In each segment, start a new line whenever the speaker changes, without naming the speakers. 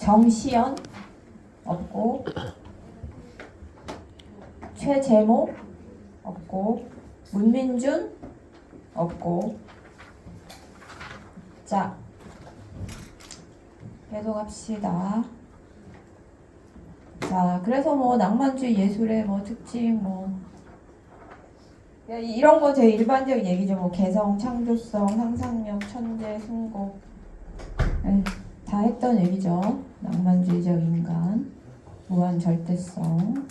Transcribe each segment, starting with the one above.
정시연 없고, 최재모 없고, 문민준 없고. 자, 계속 합시다. 자, 그래서 뭐 낭만주의 예술의 뭐 특징 뭐 이런 거 제 일반적인 얘기죠. 뭐 개성, 창조성, 상상력, 천재, 순고. 네, 다 했던 얘기죠. 낭만주의적 인간, 무한 절대성.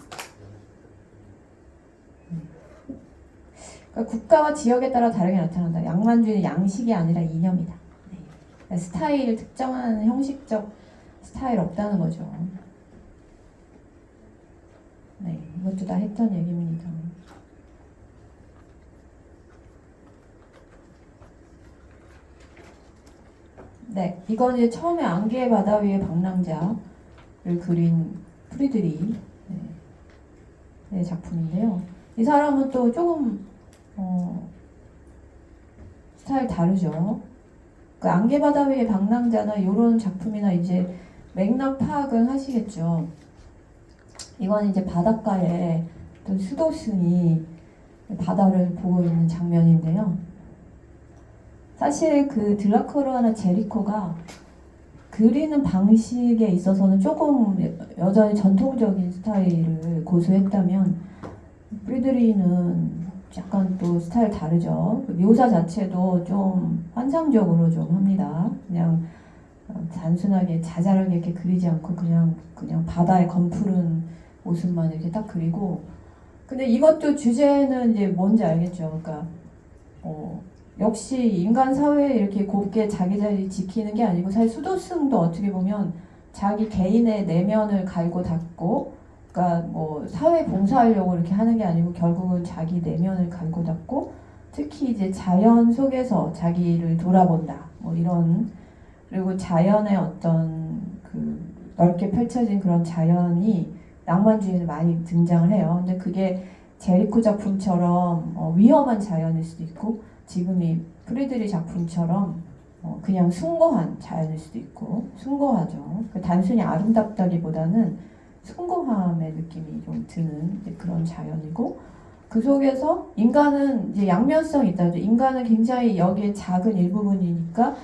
그러니까 국가와 지역에 따라 다르게 나타난다. 낭만주의는 양식이 아니라 이념이다. 네. 스타일, 특정한 형식적 스타일 없다는 거죠. 네, 이것도 다 했던 얘기입니다. 네, 이건 이제 처음에 안개의 바다 위에 방랑자를 그린 프리드리 네, 작품인데요. 이 사람은 또 조금 스타일 다르죠. 그 안개 바다 위에 방랑자나 이런 작품이나 이제 맥락 파악은 하시겠죠. 이건 이제 바닷가에 어떤 수도승이 바다를 보고 있는 장면인데요. 사실 그 드라큘라나 제리코가 그리는 방식에 있어서는 조금 여전히 전통적인 스타일을 고수했다면 프리드리히는 약간 또 스타일 다르죠. 묘사 자체도 좀 환상적으로 좀 합니다. 그냥 단순하게 자잘하게 이렇게 그리지 않고 그냥 바다의 검푸른 모습만 이렇게 딱 그리고. 근데 이것도 주제는 이제 뭔지 알겠죠. 그러니까 역시 인간 사회에 이렇게 곱게 자기 자리 지키는 게 아니고, 사실 수도승도 어떻게 보면 자기 개인의 내면을 갈고 닦고, 그러니까 뭐 사회 봉사하려고 이렇게 하는 게 아니고 결국은 자기 내면을 갈고 닦고, 특히 이제 자연 속에서 자기를 돌아본다. 뭐 이런, 그리고 자연의 어떤 그 넓게 펼쳐진 그런 자연이 낭만주의는 많이 등장을 해요. 근데 그게 제리코 작품처럼 위험한 자연일 수도 있고, 지금 이 프리드리 작품처럼 그냥 숭고한 자연일 수도 있고. 숭고하죠. 단순히 아름답다기보다는 숭고함의 느낌이 좀 드는 그런 자연이고, 그 속에서 인간은 이제 양면성이 있다죠. 인간은 굉장히 여기에 작은 일부분이니까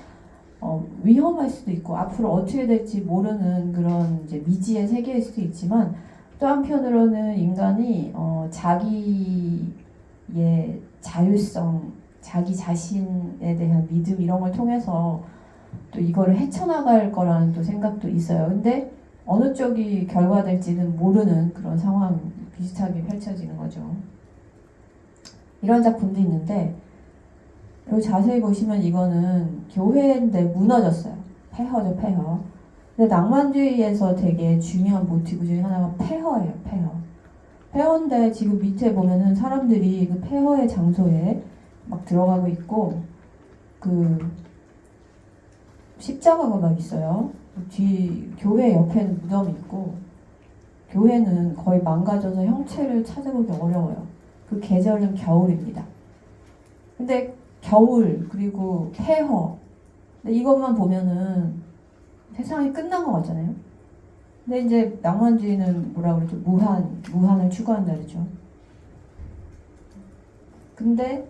위험할 수도 있고 앞으로 어떻게 될지 모르는 그런 이제 미지의 세계일 수도 있지만, 또 한편으로는 인간이 자기의 자율성, 자기 자신에 대한 믿음 이런 걸 통해서 또 이거를 헤쳐나갈 거라는 또 생각도 있어요. 근데 어느 쪽이 결과될지는 모르는 그런 상황 비슷하게 펼쳐지는 거죠. 이런 작품도 있는데, 여기 자세히 보시면 이거는 교회인데 무너졌어요. 폐허죠, 폐허. 근데 낭만주의에서 되게 중요한 모티브 중에 하나가 폐허예요, 폐허. 폐허인데 지금 밑에 보면은 사람들이 그 폐허의 장소에 막 들어가고 있고, 그 십자가가 막 있어요. 뒤 교회 옆에는 무덤이 있고, 교회는 거의 망가져서 형체를 찾아보기 어려워요. 그 계절은 겨울입니다. 근데 겨울 그리고 폐허, 근데 이것만 보면은 세상이 끝난 것 같잖아요. 근데 이제 낭만주의는 뭐라 그러죠? 무한을 추구한다 그러죠. 근데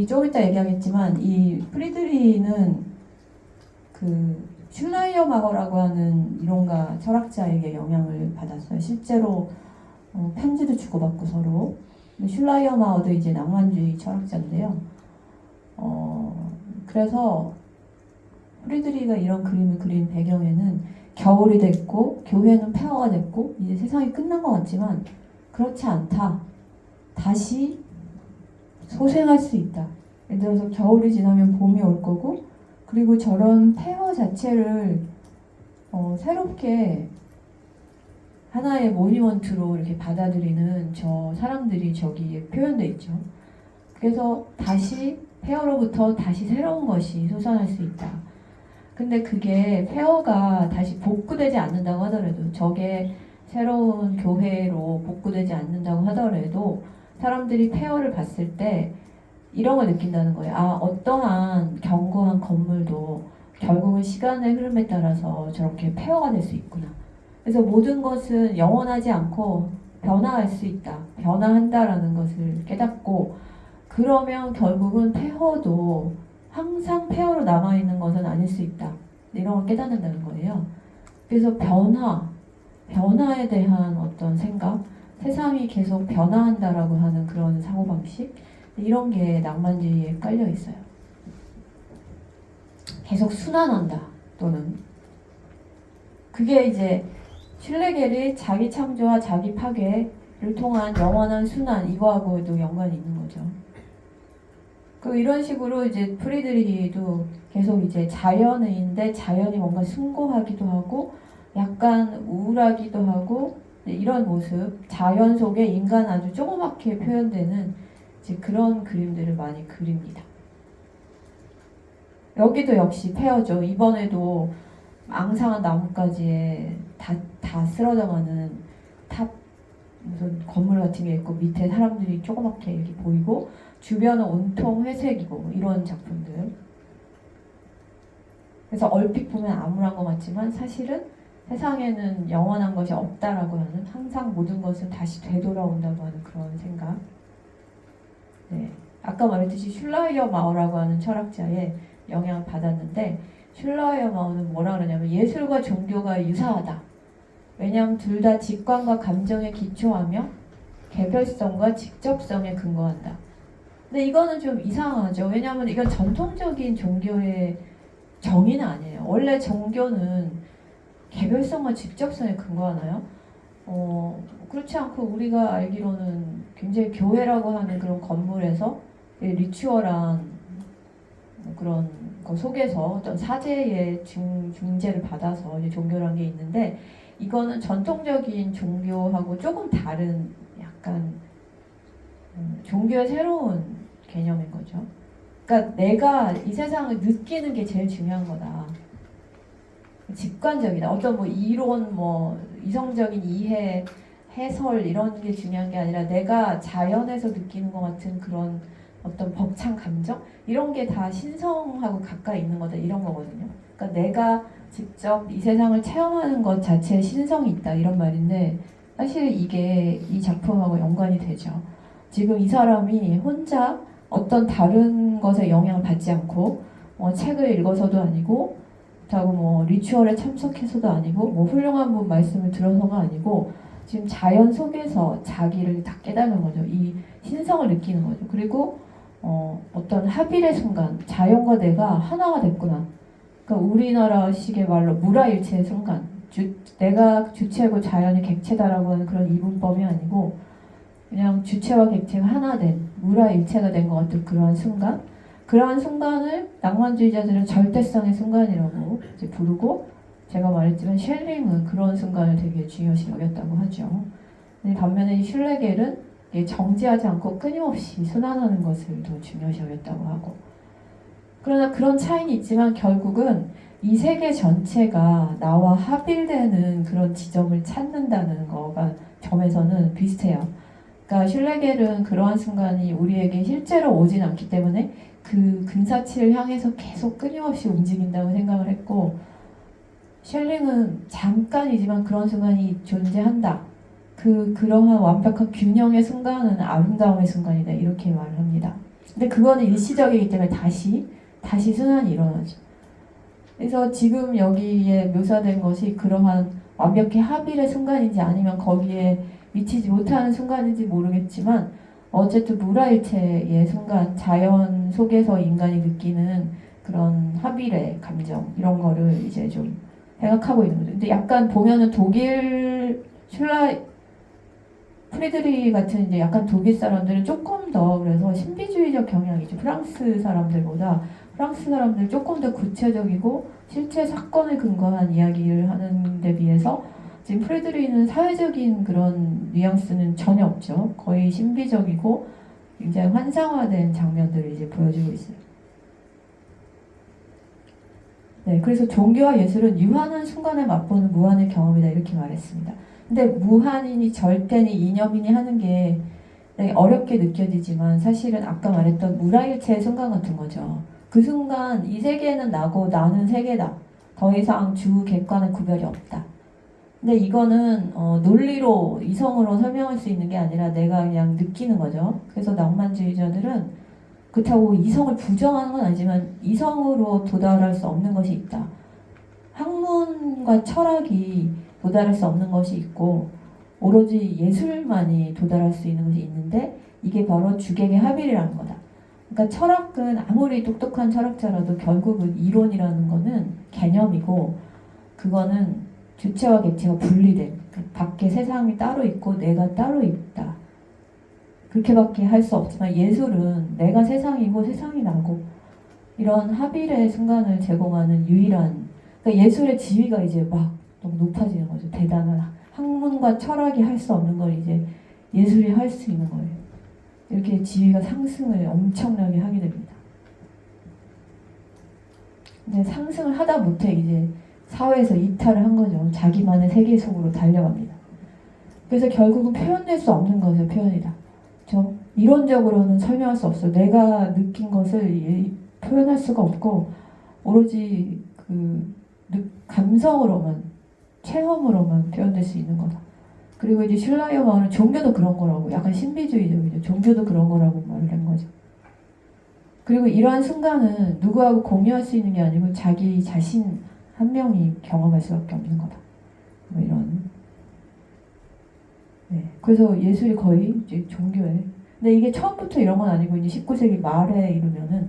좀 이따 얘기하겠지만 이 프리드리히는 그 슐라이어마거라고 하는 이론가 철학자에게 영향을 받았어요. 실제로 편지도 주고받고 서로. 슐라이어마어도 이제 낭만주의 철학자인데요. 그래서 프리드리히가 이런 그림을 그린 배경에는 겨울이 됐고 교회는 폐허가 됐고 이제 세상이 끝난 것 같지만 그렇지 않다. 다시 소생할 수 있다. 예를 들어서 겨울이 지나면 봄이 올 거고, 그리고 저런 폐허 자체를 새롭게 하나의 모니먼트로 이렇게 받아들이는 저 사람들이 저기에 표현되어 있죠. 그래서 다시 폐허로부터 다시 새로운 것이 솟아날 수 있다. 근데 그게 폐허가 다시 복구되지 않는다고 하더라도, 저게 새로운 교회로 복구되지 않는다고 하더라도 사람들이 폐허를 봤을 때 이런 걸 느낀다는 거예요. 아, 어떠한 견고한 건물도 결국은 시간의 흐름에 따라서 저렇게 폐허가 될 수 있구나. 그래서 모든 것은 영원하지 않고 변화할 수 있다. 변화한다라는 것을 깨닫고, 그러면 결국은 폐허도 항상 폐허로 남아있는 것은 아닐 수 있다. 이런 걸 깨닫는다는 거예요. 그래서 변화에 대한 어떤 생각, 세상이 계속 변화한다라고 하는 그런 사고방식, 이런 게 낭만주의에 깔려 있어요. 계속 순환한다. 또는 그게 이제 슐레겔이 자기 창조와 자기 파괴를 통한 영원한 순환, 이거하고도 연관이 있는 거죠. 그 이런 식으로 이제 프리드리히도 계속 이제 자연의인데 자연이 뭔가 숭고하기도 하고 약간 우울하기도 하고 이런 모습, 자연 속에 인간 아주 조그맣게 표현되는 이제 그런 그림들을 많이 그립니다. 여기도 역시 폐허죠. 이번에도 앙상한 나뭇가지에 다 쓰러져가는 탑 무슨 건물 같은 게 있고 밑에 사람들이 조그맣게 이렇게 보이고 주변은 온통 회색이고 이런 작품들. 그래서 얼핏 보면 암울한 것 같지만 사실은 세상에는 영원한 것이 없다라고 하는, 항상 모든 것은 다시 되돌아온다고 하는 그런 생각. 네. 아까 말했듯이 슐라이어 마오라고 하는 철학자의 영향을 받았는데, 슐라이어 마오는 뭐라 그러냐면 예술과 종교가 유사하다. 왜냐하면 둘 다 직관과 감정에 기초하며 개별성과 직접성에 근거한다. 근데 이거는 좀 이상하죠. 왜냐하면 이건 전통적인 종교의 정의는 아니에요. 원래 종교는 개별성과 직접성에 근거하나요? 그렇지 않고 우리가 알기로는 굉장히 교회라고 하는 그런 건물에서 리추얼한 그런 거 속에서 어떤 사제의 중재를 받아서 이제 종교라는 게 있는데, 이거는 전통적인 종교하고 조금 다른 약간 종교의 새로운 개념인 거죠. 그러니까 내가 이 세상을 느끼는 게 제일 중요한 거다. 직관적이다. 어떤 뭐 이론, 뭐 이성적인 이해, 해설 이런 게 중요한 게 아니라 내가 자연에서 느끼는 것 같은 그런 어떤 벅찬 감정, 이런 게 다 신성하고 가까이 있는 거다, 이런 거거든요. 그러니까 내가 직접 이 세상을 체험하는 것 자체에 신성이 있다, 이런 말인데 사실 이게 이 작품하고 연관이 되죠. 지금 이 사람이 혼자 어떤 다른 것에 영향을 받지 않고 책을 읽어서도 아니고 그렇다고 뭐 리추얼에 참석해서도 아니고 뭐 훌륭한 분 말씀을 들어서가 아니고 지금 자연 속에서 자기를 다 깨닫는 거죠. 이 신성을 느끼는 거죠. 그리고 어떤 합일의 순간, 자연과 내가 하나가 됐구나. 그러니까 우리나라식의 말로 무라일체의 순간, 내가 주체고 자연이 객체다라고 하는 그런 이분법이 아니고 그냥 주체와 객체가 하나 된, 무라일체가 된 것 같은 그러한 순간, 그러한 순간을 낭만주의자들은 절대성의 순간이라고 이제 부르고, 제가 말했지만 셸링은 그런 순간을 되게 중요시 여겼다고 하죠. 근데 반면에 이 슐레겔은 정지하지 않고 끊임없이 순환하는 것을 더 중요시 여겼다고 하고, 그러나 그런 차이는 있지만 결국은 이 세계 전체가 나와 합일되는 그런 지점을 찾는다는 거가 점에서는 비슷해요. 그러니까 슐레겔은 그러한 순간이 우리에게 실제로 오진 않기 때문에 그 근사치를 향해서 계속 끊임없이 움직인다고 생각을 했고, 셸링은 잠깐이지만 그런 순간이 존재한다. 그러한 완벽한 균형의 순간은 아름다움의 순간이다. 이렇게 말을 합니다. 근데 그거는 일시적이기 때문에 다시 순환이 일어나죠. 그래서 지금 여기에 묘사된 것이 그러한 완벽히 합일의 순간인지 아니면 거기에 미치지 못하는 순간인지 모르겠지만 어쨌든 무라일체의 순간, 자연 속에서 인간이 느끼는 그런 합일의 감정, 이런 거를 이제 좀 생각하고 있는 거죠. 근데 약간 보면은 독일 프리드리 같은 이제 약간 독일 사람들은 조금 더 그래서 신비주의적 경향이죠. 프랑스 사람들보다 프랑스 사람들 조금 더 구체적이고 실제 사건을 근거한 이야기를 하는 데 비해서 지금 프리드리는 사회적인 그런 뉘앙스는 전혀 없죠. 거의 신비적이고 굉장히 환상화된 장면들을 이제 보여주고 있어요. 네, 그래서 종교와 예술은 유한한 순간에 맛보는 무한의 경험이다, 이렇게 말했습니다. 근데 무한이니 절대니 이념이니 하는 게 되게 어렵게 느껴지지만 사실은 아까 말했던 무라일체의 순간 같은 거죠. 그 순간 이 세계는 나고 나는 세계다. 더 이상 주 객관의 구별이 없다. 근데 이거는 논리로 이성으로 설명할 수 있는 게 아니라 내가 그냥 느끼는 거죠. 그래서 낭만주의자들은 그렇다고 이성을 부정하는 건 아니지만 이성으로 도달할 수 없는 것이 있다. 학문과 철학이 도달할 수 없는 것이 있고 오로지 예술만이 도달할 수 있는 것이 있는데 이게 바로 주객의 합일이라는 거다. 그러니까 철학은 아무리 똑똑한 철학자라도 결국은 이론이라는 거는 개념이고 그거는 주체와 객체가 분리된 밖에 세상이 따로 있고 내가 따로 있다. 그렇게밖에 할 수 없지만 예술은 내가 세상이고 세상이 나고 이런 합일의 순간을 제공하는 유일한 그러니까 예술의 지위가 이제 막 너무 높아지는 거죠. 대단한 학문과 철학이 할 수 없는 걸 이제 예술이 할 수 있는 거예요. 이렇게 지위가 상승을 엄청나게 하게 됩니다. 근데 상승을 하다 못해 이제 사회에서 이탈을 한 거죠. 자기만의 세계 속으로 달려갑니다. 그래서 결국은 표현될 수 없는 것의 표현이다. 그렇죠? 이론적으로는 설명할 수 없어. 내가 느낀 것을 표현할 수가 없고 오로지 그 감성으로만 체험으로만 표현될 수 있는 거다. 그리고 이제 슐라이어마우는 종교도 그런 거라고 약간 신비주의적이죠. 종교도 그런 거라고 말을 한 거죠. 그리고 이러한 순간은 누구하고 공유할 수 있는 게 아니고 자기 자신 한 명이 경험할 수밖에 없는 거다. 뭐 이런. 네. 그래서 예술이 거의 이제 종교에. 근데 이게 처음부터 이런 건 아니고 이제 19세기 말에 이르면은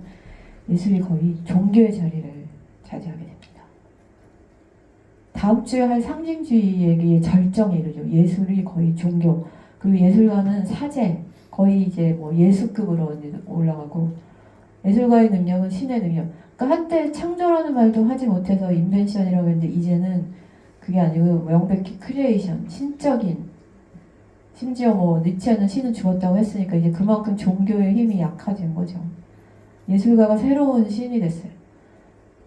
예술이 거의 종교의 자리를 차지하게 됩니다. 다음 주에 할 상징주의 얘기의 절정에 이르죠. 예술이 거의 종교. 그리고 예술가는 사제. 거의 이제 뭐 예수급으로 올라가고 예술가의 능력은 신의 능력. 그러니까 한때 창조라는 말도 하지 못해서 인벤션이라고 했는데 이제는 그게 아니고 명백히 크리에이션, 신적인 심지어 뭐 니체는 신은 죽었다고 했으니까 이제 그만큼 종교의 힘이 약해진 거죠. 예술가가 새로운 신이 됐어요.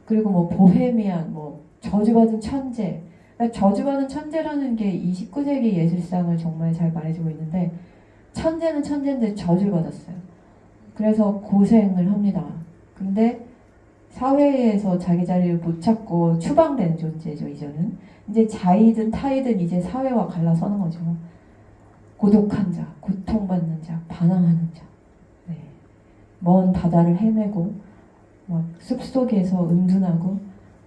그리고 뭐 보헤미안, 뭐 저주받은 천재. 그러니까 저주받은 천재라는 게 이 19세기 예술상을 정말 잘 말해주고 있는데 천재는 천재인데 저주를 받았어요. 그래서 고생을 합니다. 근데 사회에서 자기 자리를 못 찾고 추방되는 존재죠, 이제는. 이제 자이든 타이든 이제 사회와 갈라서는 거죠. 고독한 자, 고통받는 자, 반항하는 자. 네. 먼 바다를 헤매고 막 숲속에서 은둔하고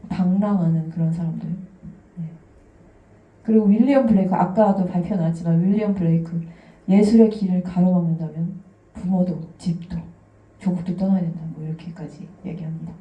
방랑하는 그런 사람들. 네. 그리고 윌리엄 블레이크, 아까도 발표 나왔지만 윌리엄 블레이크 예술의 길을 가로막는다면 부모도 집도 조국도 떠나야 된다. 뭐 이렇게까지 얘기합니다.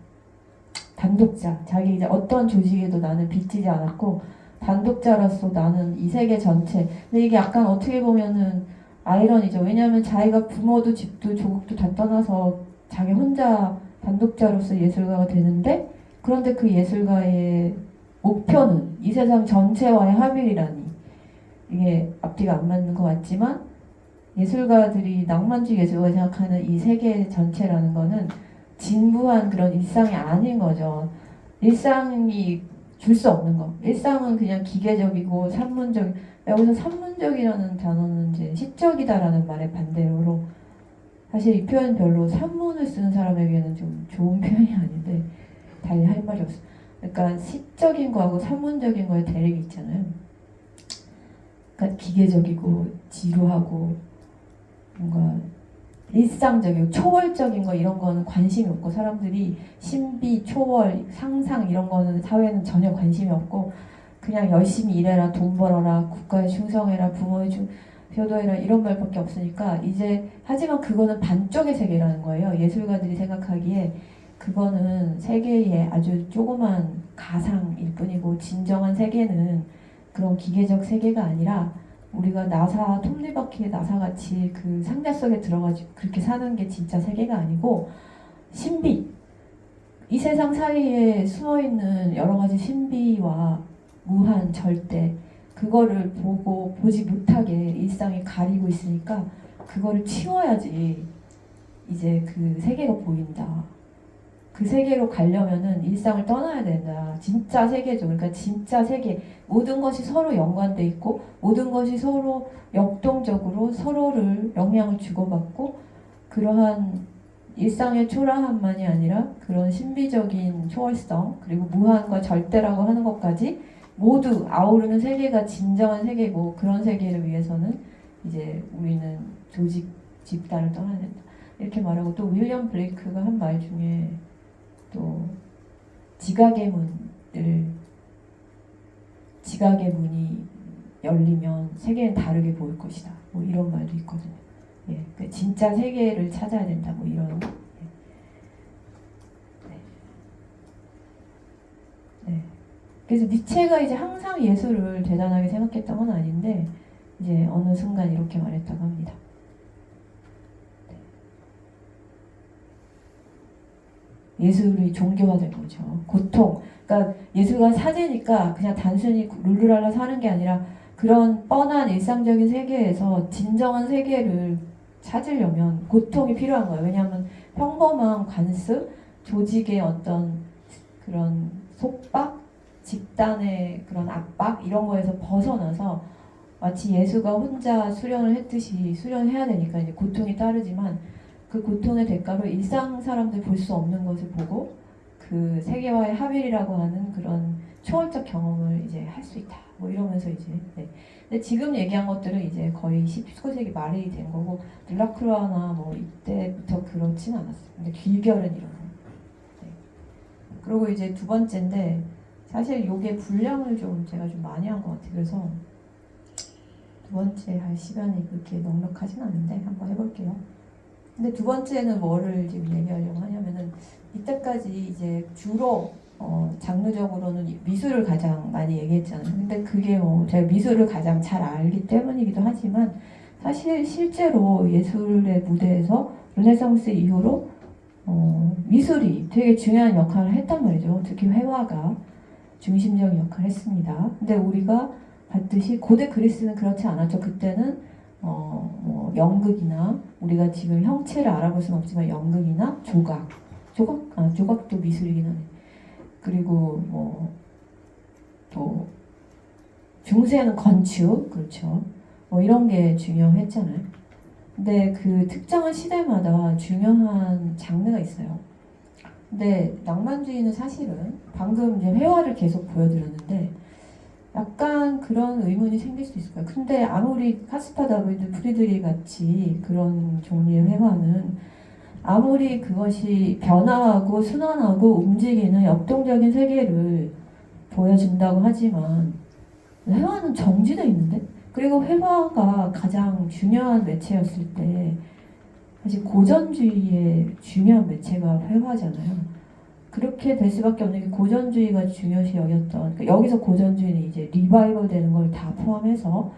단독자, 자기 이제 어떤 조직에도 나는 빚지지 않았고 단독자로서 나는 이 세계 전체. 근데 이게 약간 어떻게 보면은 아이러니죠. 왜냐하면 자기가 부모도 집도 조국도 다 떠나서 자기 혼자 단독자로서 예술가가 되는데 그런데 그 예술가의 목표는 이 세상 전체와의 합일이라니. 이게 앞뒤가 안 맞는 것 같지만 예술가들이 낭만주의 예술가 생각하는 이 세계 전체라는 거는 진부한 그런 일상이 아닌 거죠. 일상이 줄 수 없는 거. 일상은 그냥 기계적이고 산문적. 여기서 산문적이라는 단어는 이제 시적이다라는 말의 반대로 사실 이 표현 별로 산문을 쓰는 사람에게는 좀 좋은 표현이 아닌데 달리 할 말이 없어. 그러니까 시적인 거하고 산문적인 거에 대립이 있잖아요. 그러니까 기계적이고 지루하고 뭔가 일상적이고 초월적인 거 이런 거는 관심이 없고 사람들이 신비, 초월, 상상 이런 거는 사회는 전혀 관심이 없고 그냥 열심히 일해라, 돈 벌어라, 국가에 충성해라, 부모에 효도해라 이런 말밖에 없으니까 이제 하지만 그거는 반쪽의 세계라는 거예요. 예술가들이 생각하기에 그거는 세계의 아주 조그만 가상일 뿐이고 진정한 세계는 그런 기계적 세계가 아니라 우리가 나사 톱니바퀴의 나사같이 그 상자 속에 들어가지고 그렇게 사는 게 진짜 세계가 아니고 신비 이 세상 사이에 숨어있는 여러 가지 신비와 무한 절대 그거를 보고 보지 못하게 일상이 가리고 있으니까 그거를 치워야지 이제 그 세계가 보인다. 그 세계로 가려면은 일상을 떠나야 된다. 진짜 세계죠. 그러니까 진짜 세계. 모든 것이 서로 연관돼 있고 모든 것이 서로 역동적으로 서로를 영향을 주고받고 그러한 일상의 초라함만이 아니라 그런 신비적인 초월성 그리고 무한과 절대라고 하는 것까지 모두 아우르는 세계가 진정한 세계고 그런 세계를 위해서는 이제 우리는 조직 집단을 떠나야 된다. 이렇게 말하고 또 윌리엄 블레이크가 한 말 중에 또 지각의 문이 열리면 세계는 다르게 보일 것이다. 뭐 이런 말도 있거든요. 예, 그 진짜 세계를 찾아야 된다. 뭐 이런. 예. 네. 네. 그래서 니체가 이제 항상 예술을 대단하게 생각했던 건 아닌데 이제 어느 순간 이렇게 말했다고 합니다. 네. 예술이 종교화된 거죠. 고통. 그러니까 예술가 사제니까 그냥 단순히 룰루랄라 사는 게 아니라 그런 뻔한 일상적인 세계에서 진정한 세계를 찾으려면 고통이 필요한 거예요. 왜냐하면 평범한 관습, 조직의 어떤 그런 속박, 집단의 그런 압박 이런 거에서 벗어나서 마치 예수가 혼자 수련을 했듯이 수련해야 되니까 이제 고통이 따르지만 그 고통의 대가로 일상 사람들 볼 수 없는 것을 보고 그 세계와의 합일이라고 하는 그런 초월적 경험을 이제 할 수 있다. 뭐 이러면서 이제 네. 근데 지금 얘기한 것들은 이제 거의 19세기 말이 된 거고 들라크루아나 뭐 이때부터 그렇진 않았어요. 근데 귀결은 이런 거. 네. 그리고 이제 두 번째인데 사실 요게 분량을 좀 제가 좀 많이 한 것 같아요. 그래서 두 번째 할 시간이 그렇게 넉넉하진 않은데 한번 해볼게요. 근데 두 번째는 뭐를 지금 얘기하려고 하냐면은 이때까지 이제 주로 장르적으로는 미술을 가장 많이 얘기했잖아요. 근데 그게 뭐 제가 미술을 가장 잘 알기 때문이기도 하지만 사실 실제로 예술의 무대에서 르네상스 이후로 미술이 되게 중요한 역할을 했단 말이죠. 특히 회화가 중심적인 역할을 했습니다. 근데 우리가 봤듯이 고대 그리스는 그렇지 않았죠. 그때는 뭐 연극이나 우리가 지금 형체를 알아볼 수는 없지만 연극이나 조각도 미술이긴 하네. 그리고 뭐 또 중세는 건축, 그렇죠. 뭐 이런 게 중요했잖아요. 근데 그 특정한 시대마다 중요한 장르가 있어요. 근데 낭만주의는 사실은 방금 이제 회화를 계속 보여드렸는데 약간 그런 의문이 생길 수 있을 거예요. 근데 아무리 카스파 다비드 프리드리 같이 그런 종류의 회화는 아무리 그것이 변화하고 순환하고 움직이는 역동적인 세계를 보여준다고 하지만 회화는 정지되어 있는데 그리고 회화가 가장 중요한 매체였을 때 사실 고전주의의 중요한 매체가 회화잖아요. 그렇게 될 수밖에 없는 게 고전주의가 중요시 여겼던 그러니까 여기서 고전주의는 이제 리바이벌 되는 걸 다 포함해서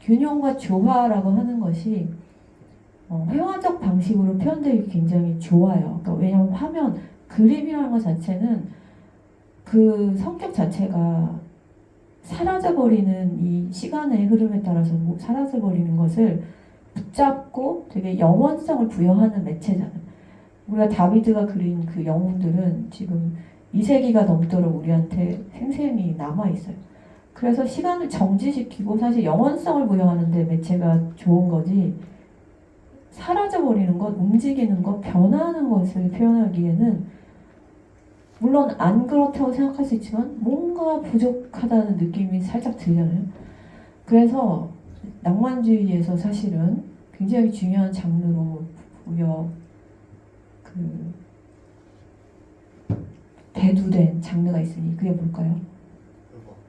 균형과 조화라고 하는 것이 회화적 방식으로 표현되기 굉장히 좋아요. 그러니까 왜냐하면 화면, 그림이라는 것 자체는 그 성격 자체가 사라져버리는 이 시간의 흐름에 따라서 사라져버리는 것을 붙잡고 되게 영원성을 부여하는 매체잖아요. 우리가 다비드가 그린 그 영웅들은 지금 2세기가 넘도록 우리한테 생생히 남아있어요. 그래서 시간을 정지시키고 사실 영원성을 부여하는데 매체가 좋은 거지 사라져버리는 것, 움직이는 것, 변화하는 것을 표현하기에는 물론 안 그렇다고 생각할 수 있지만 뭔가 부족하다는 느낌이 살짝 들잖아요. 그래서 낭만주의에서 사실은 굉장히 중요한 장르로 대두된 장르가 있으니 그게 뭘까요?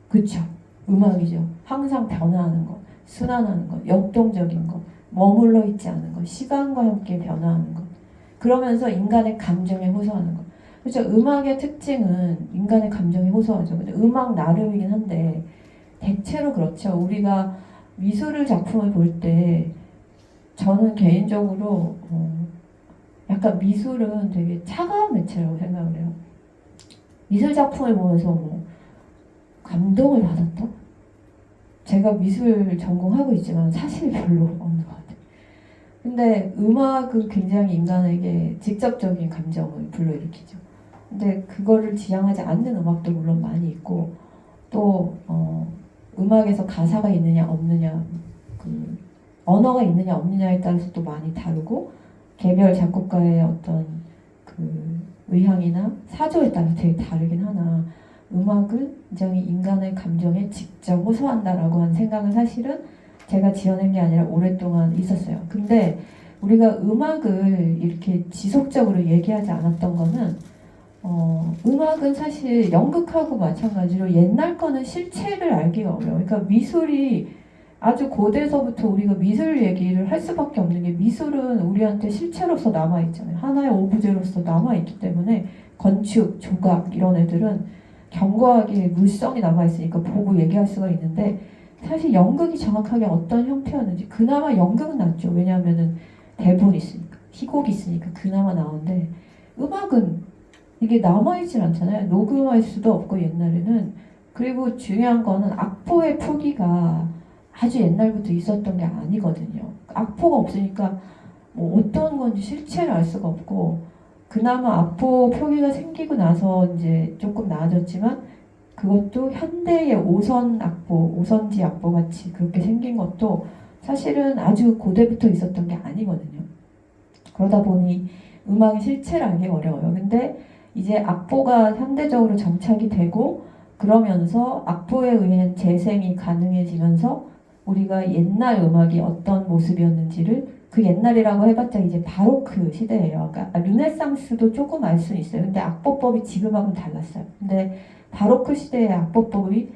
그쵸. 음악이죠. 항상 변화하는 것, 순환하는 것, 역동적인 것, 머물러 있지 않은 것, 시간과 함께 변화하는 것. 그러면서 인간의 감정에 호소하는 것. 그렇죠. 음악의 특징은 인간의 감정에 호소하죠. 근데 음악 나름이긴 한데 대체로 그렇죠. 우리가 미술을 작품을 볼 때 저는 개인적으로 약간 미술은 되게 차가운 매체라고 생각을 해요. 미술 작품을 보면서 뭐 감동을 받았다? 제가 미술 전공하고 있지만 사실 별로 없는 것 같아요. 근데 음악은 굉장히 인간에게 직접적인 감정을 불러일으키죠. 근데 그거를 지향하지 않는 음악도 물론 많이 있고 또 음악에서 가사가 있느냐 없느냐 그 언어가 있느냐 없느냐에 따라서 또 많이 다르고 개별 작곡가의 어떤 그 의향이나 사조에 따라 되게 다르긴 하나 음악은 굉장히 인간의 감정에 직접 호소한다라고 하는 생각은 사실은 제가 지어낸 게 아니라 오랫동안 있었어요. 근데 우리가 음악을 이렇게 지속적으로 얘기하지 않았던 거는 음악은 사실 연극하고 마찬가지로 옛날 거는 실체를 알기가 어려워요. 그러니까 미술이 아주 고대에서부터 우리가 미술 얘기를 할 수밖에 없는 게 미술은 우리한테 실체로서 남아있잖아요. 하나의 오브제로서 남아있기 때문에 건축, 조각 이런 애들은 견고하게 물성이 남아있으니까 보고 얘기할 수가 있는데 사실 연극이 정확하게 어떤 형태였는지 그나마 연극은 낫죠. 왜냐하면은 대본이 있으니까 희곡이 있으니까 그나마 나오는데 음악은 이게 남아있질 않잖아요. 녹음할 수도 없고 옛날에는. 그리고 중요한 거는 악보의 표기가 아주 옛날부터 있었던 게 아니거든요. 악보가 없으니까 뭐 어떤 건지 실체를 알 수가 없고 그나마 악보 표기가 생기고 나서 이제 조금 나아졌지만 그것도 현대의 오선 악보, 오선지 악보 같이 그렇게 생긴 것도 사실은 아주 고대부터 있었던 게 아니거든요. 그러다 보니 음악의 실체를 알기 어려워요. 근데 이제 악보가 현대적으로 정착이 되고 그러면서 악보에 의한 재생이 가능해지면서 우리가 옛날 음악이 어떤 모습이었는지를 그 옛날이라고 해봤자 이제 바로크 시대예요. 그러니까 르네상스도 조금 알 수는 있어요. 근데 악보법이 지금하고는 달랐어요. 근데 바로크 시대의 악보법이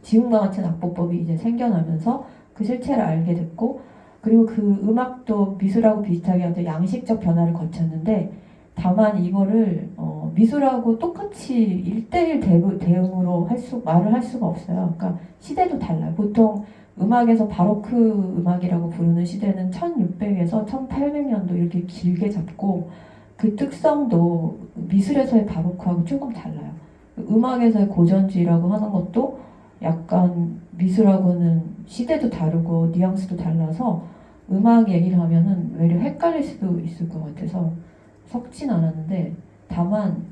지금과 같은 악보법이 이제 생겨나면서 그 실체를 알게 됐고 그리고 그 음악도 미술하고 비슷하게 어떤 양식적 변화를 거쳤는데 다만 이거를 미술하고 똑같이 1대1 대응으로 말을 할 수가 없어요. 그러니까 시대도 달라요. 보통 음악에서 바로크 음악이라고 부르는 시대는 1600에서 1800년도 이렇게 길게 잡고 그 특성도 미술에서의 바로크하고 조금 달라요. 음악에서의 고전주의라고 하는 것도 약간 미술하고는 시대도 다르고 뉘앙스도 달라서 음악 얘기를 하면은 외려 헷갈릴 수도 있을 것 같아서 섞진 않았는데 다만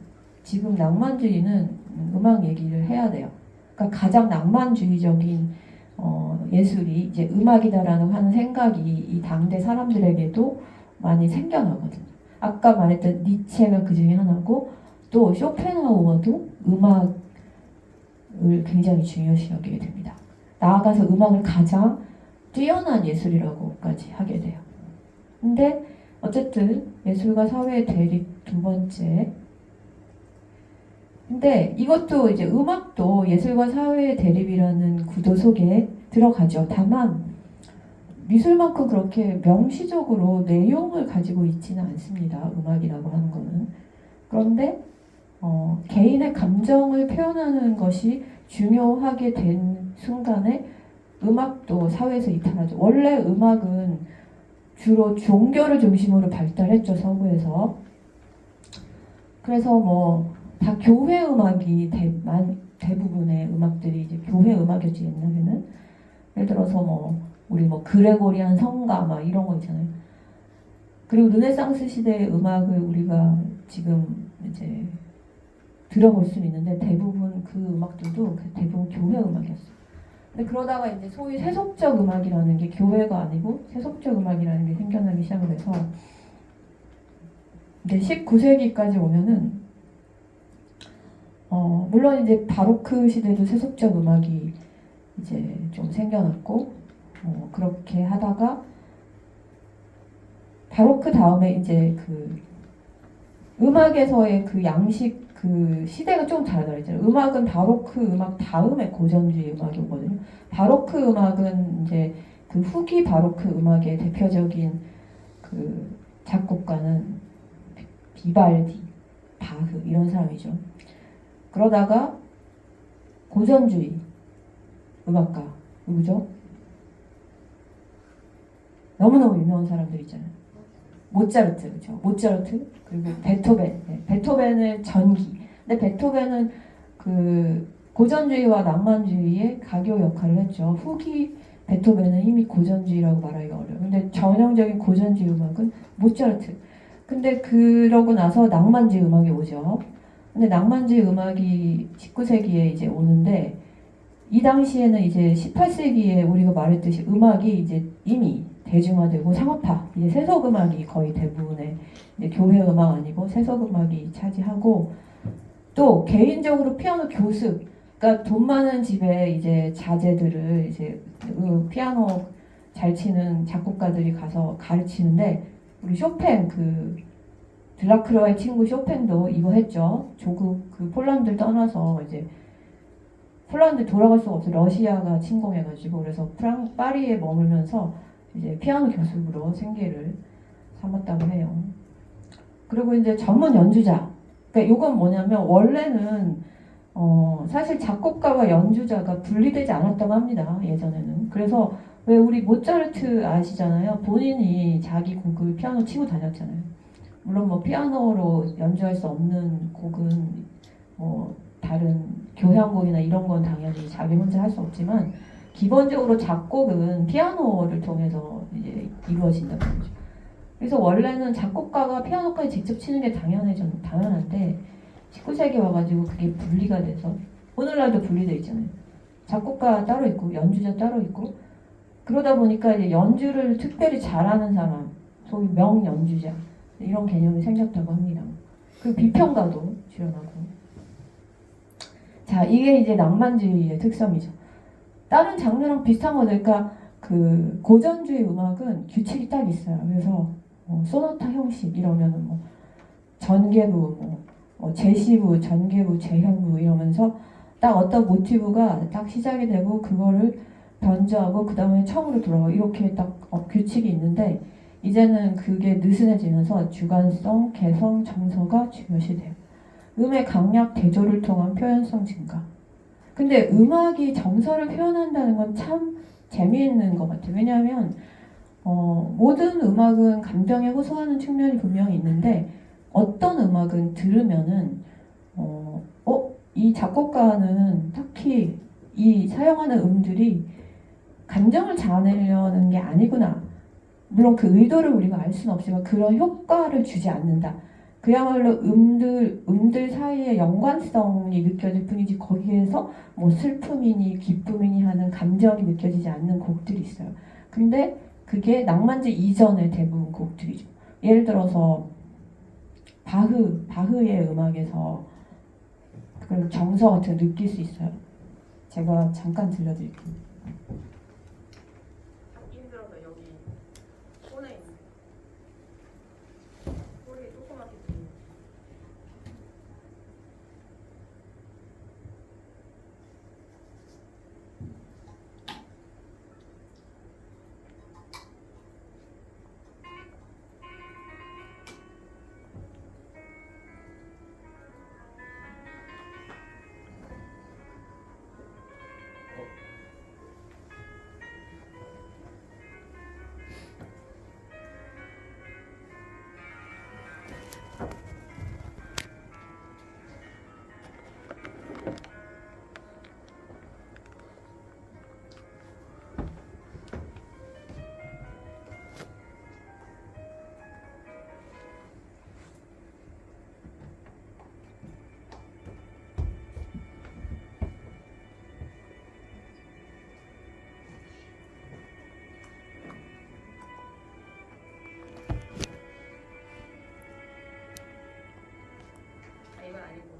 지금 낭만주의는 음악 얘기를 해야 돼요. 그러니까 가장 낭만주의적인 예술이 이제 음악이다라는 하는 생각이 이 당대 사람들에게도 많이 생겨나거든요. 아까 말했던 니체가 그 중에 하나고 또 쇼펜하우어도 음악을 굉장히 중요시 여기게 됩니다. 나아가서 음악을 가장 뛰어난 예술이라고까지 하게 돼요. 근데 어쨌든 예술과 사회의 대립 두 번째. 근데 이것도 이제 음악도 예술과 사회의 대립이라는 구도 속에 들어가죠. 다만 미술만큼 그렇게 명시적으로 내용을 가지고 있지는 않습니다. 음악이라고 하는 거는. 그런데 개인의 감정을 표현하는 것이 중요하게 된 순간에 음악도 사회에서 이탈하죠. 원래 음악은 주로 종교를 중심으로 발달했죠, 서구에서. 그래서 뭐 다 교회 음악이 대부분의 음악들이 이제 교회 음악이었지 옛날에는. 예를 들어서 뭐 우리 뭐 그레고리안 성가 막 이런 거 있잖아요. 그리고 르네상스 시대의 음악을 우리가 지금 이제 들어볼 수는 있는데 대부분 그 음악들도 대부분 교회 음악이었어요. 근데 그러다가 이제 소위 세속적 음악이라는 게 교회가 아니고 세속적 음악이라는 게 생겨나기 시작을 해서 이제 19세기까지 오면은 물론 이제 바로크 시대도 세속적 음악이 이제 좀 생겨났고 그렇게 하다가 바로크 다음에 이제 그 음악에서의 그 양식 그 시대가 좀 다르다 그랬잖아요. 음악은 바로크 음악 다음에 고전주의 음악이 오거든요. 바로크 음악은 이제 그 후기 바로크 음악의 대표적인 그 작곡가는 비발디, 바흐 이런 사람이죠. 그러다가 고전주의 음악가 누구죠? 너무너무 유명한 사람들 있잖아요. 모차르트, 그렇죠? 모차르트 그리고 베토벤. 네, 베토벤은 전기. 근데 베토벤은 그 고전주의와 낭만주의의 가교 역할을 했죠. 후기 베토벤은 이미 고전주의라고 말하기가 어려워요. 근데 전형적인 고전주의 음악은 모차르트. 근데 그러고 나서 낭만주의 음악이 오죠. 근데 낭만주의 음악이 19세기에 이제 오는데 이 당시에는 이제 18세기에 우리가 말했듯이 음악이 이제 이미 대중화되고 상업화, 이제 세속 음악이 거의 대부분의 이제 교회 음악 아니고 세속 음악이 차지하고, 또 개인적으로 피아노 교습, 그러니까 돈 많은 집에 이제 자제들을 이제 피아노 잘 치는 작곡가들이 가서 가르치는데, 우리 쇼팽 그 드라크로의 친구 쇼팽도 이거 했죠. 조국 그 폴란드를 떠나서 이제 폴란드 돌아갈 수가 없어, 러시아가 침공해가지고. 그래서 파리에 머물면서 이제 피아노 교습으로 생계를 삼았다고 해요. 그리고 이제 전문 연주자. 그러니까 이건 뭐냐면 원래는 사실 작곡가와 연주자가 분리되지 않았다고 합니다. 예전에는. 그래서 왜 우리 모차르트 아시잖아요. 본인이 자기 곡을 피아노 치고 다녔잖아요. 물론 뭐 피아노로 연주할 수 없는 곡은 뭐 다른 교향곡이나 이런 건 당연히 자기 혼자 할 수 없지만, 기본적으로 작곡은 피아노를 통해서 이제 이루어진다는 거죠. 그래서 원래는 작곡가가 피아노까지 직접 치는 게 당연한데 19세기 와가지고 그게 분리가 돼서 오늘날도 분리되어 있잖아요. 작곡가 따로 있고 연주자 따로 있고, 그러다 보니까 이제 연주를 특별히 잘하는 사람, 소위 명연주자, 이런 개념이 생겼다고 합니다. 그리고 비평가도 출연하고. 자, 이게 이제 낭만주의의 특성이죠. 다른 장르랑 비슷한 거죠. 그러니까 그 고전주의 음악은 규칙이 딱 있어요. 그래서 소나타 형식 이러면은 뭐 전개부, 제시부, 전개부, 재현부 이러면서 딱 어떤 모티브가 딱 시작이 되고 그거를 변주하고 그 다음에 처음으로 돌아가고, 이렇게 딱 규칙이 있는데, 이제는 그게 느슨해지면서 주관성, 개성, 정서가 중요시 돼요. 음의 강약, 대조를 통한 표현성 증가. 근데 음악이 정서를 표현한다는 건 참 재미있는 것 같아요. 왜냐하면 모든 음악은 감정에 호소하는 측면이 분명히 있는데, 어떤 음악은 들으면은 이 작곡가는 딱히 이 사용하는 음들이 감정을 자아내려는 게 아니구나. 물론 그 의도를 우리가 알 수는 없지만 그런 효과를 주지 않는다. 그야말로 음들 사이의 연관성이 느껴질 뿐이지, 거기에서 뭐 슬픔이니 기쁨이니 하는 감정이 느껴지지 않는 곡들이 있어요. 근데 그게 낭만주 이전의 대부분 곡들이죠. 예를 들어서 바흐의 음악에서 그런 정서 같은 걸 느낄 수 있어요. 제가 잠깐 들려드릴게요.
힘들어서 여기 손에 있는 소리 조그맣게 들리는. 이건 아니고.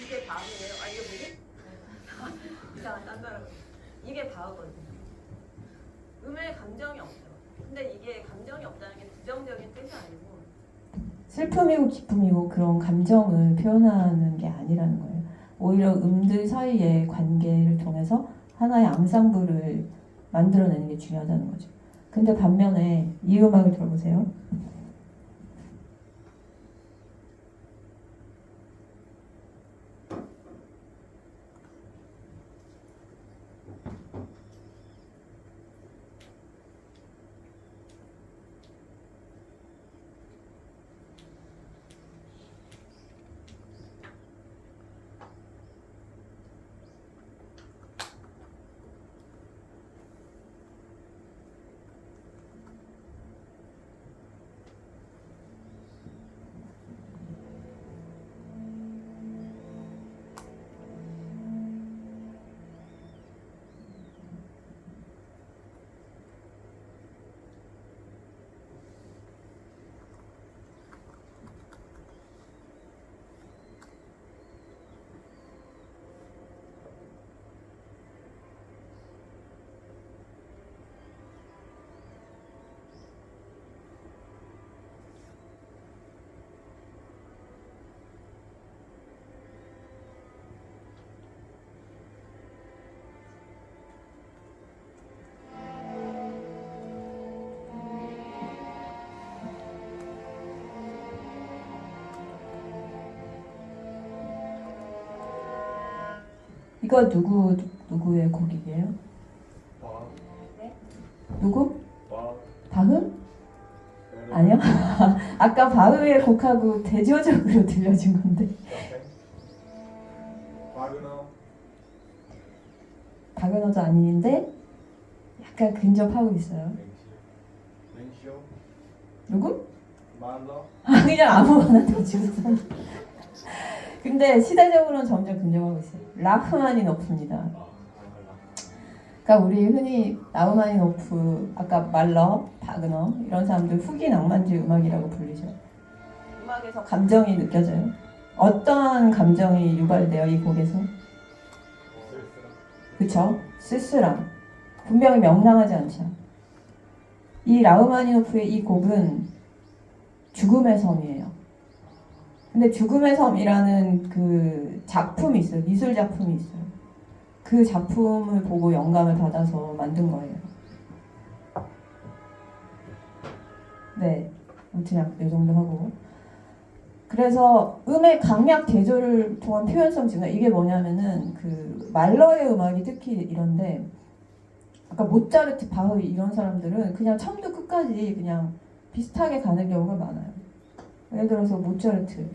이게 바흐예요? 아, 이게 뭐지? 이상한 딴 사람. 이게 바흐거든요. 음에 감정이 없죠. 근데 이게 감정이 없다는 게 부정적인 뜻이 아니고,
슬픔이고 기쁨이고 그런 감정을 표현하는 게 아니라는 거예요. 오히려 음들 사이의 관계를 통해서 하나의 앙상블을 만들어내는 게 중요하다는 거죠. 근데 반면에 이 음악을 들어보세요. 이거 누구의 곡이에요? 누구? 바흐? 아니요. 아까 바흐의 곡하고 대조적으로 들려준 건데. 바그너도 아닌데 약간 근접하고 있어요. 누구? 그냥 아무거나 다 주고. 근데 시대적으로는 점점 근접하고 있어요. 라흐마니노프입니다. 그러니까 우리 흔히 라흐마니노프, 아까 말러, 바그너 이런 사람들 후기 낭만주의 음악이라고 불리죠. 음악에서 감정이 느껴져요. 어떠한 감정이 유발돼요 이 곡에서? 그쵸? 쓸쓸함. 분명히 명랑하지 않죠. 이 라흐마니노프의 이 곡은 죽음의 섬이에요. 근데 죽음의 섬이라는 그 작품이 있어요. 미술 작품이 있어요. 그 작품을 보고 영감을 받아서 만든 거예요. 네, 아무튼 이 정도 하고. 그래서 음의 강약 대조를 통한 표현성 증가, 이게 뭐냐면은 그 말러의 음악이 특히 이런데, 아까 모차르트, 바흐 이런 사람들은 그냥 처음부터 끝까지 그냥 비슷하게 가는 경우가 많아요. 예를 들어서 모차르트.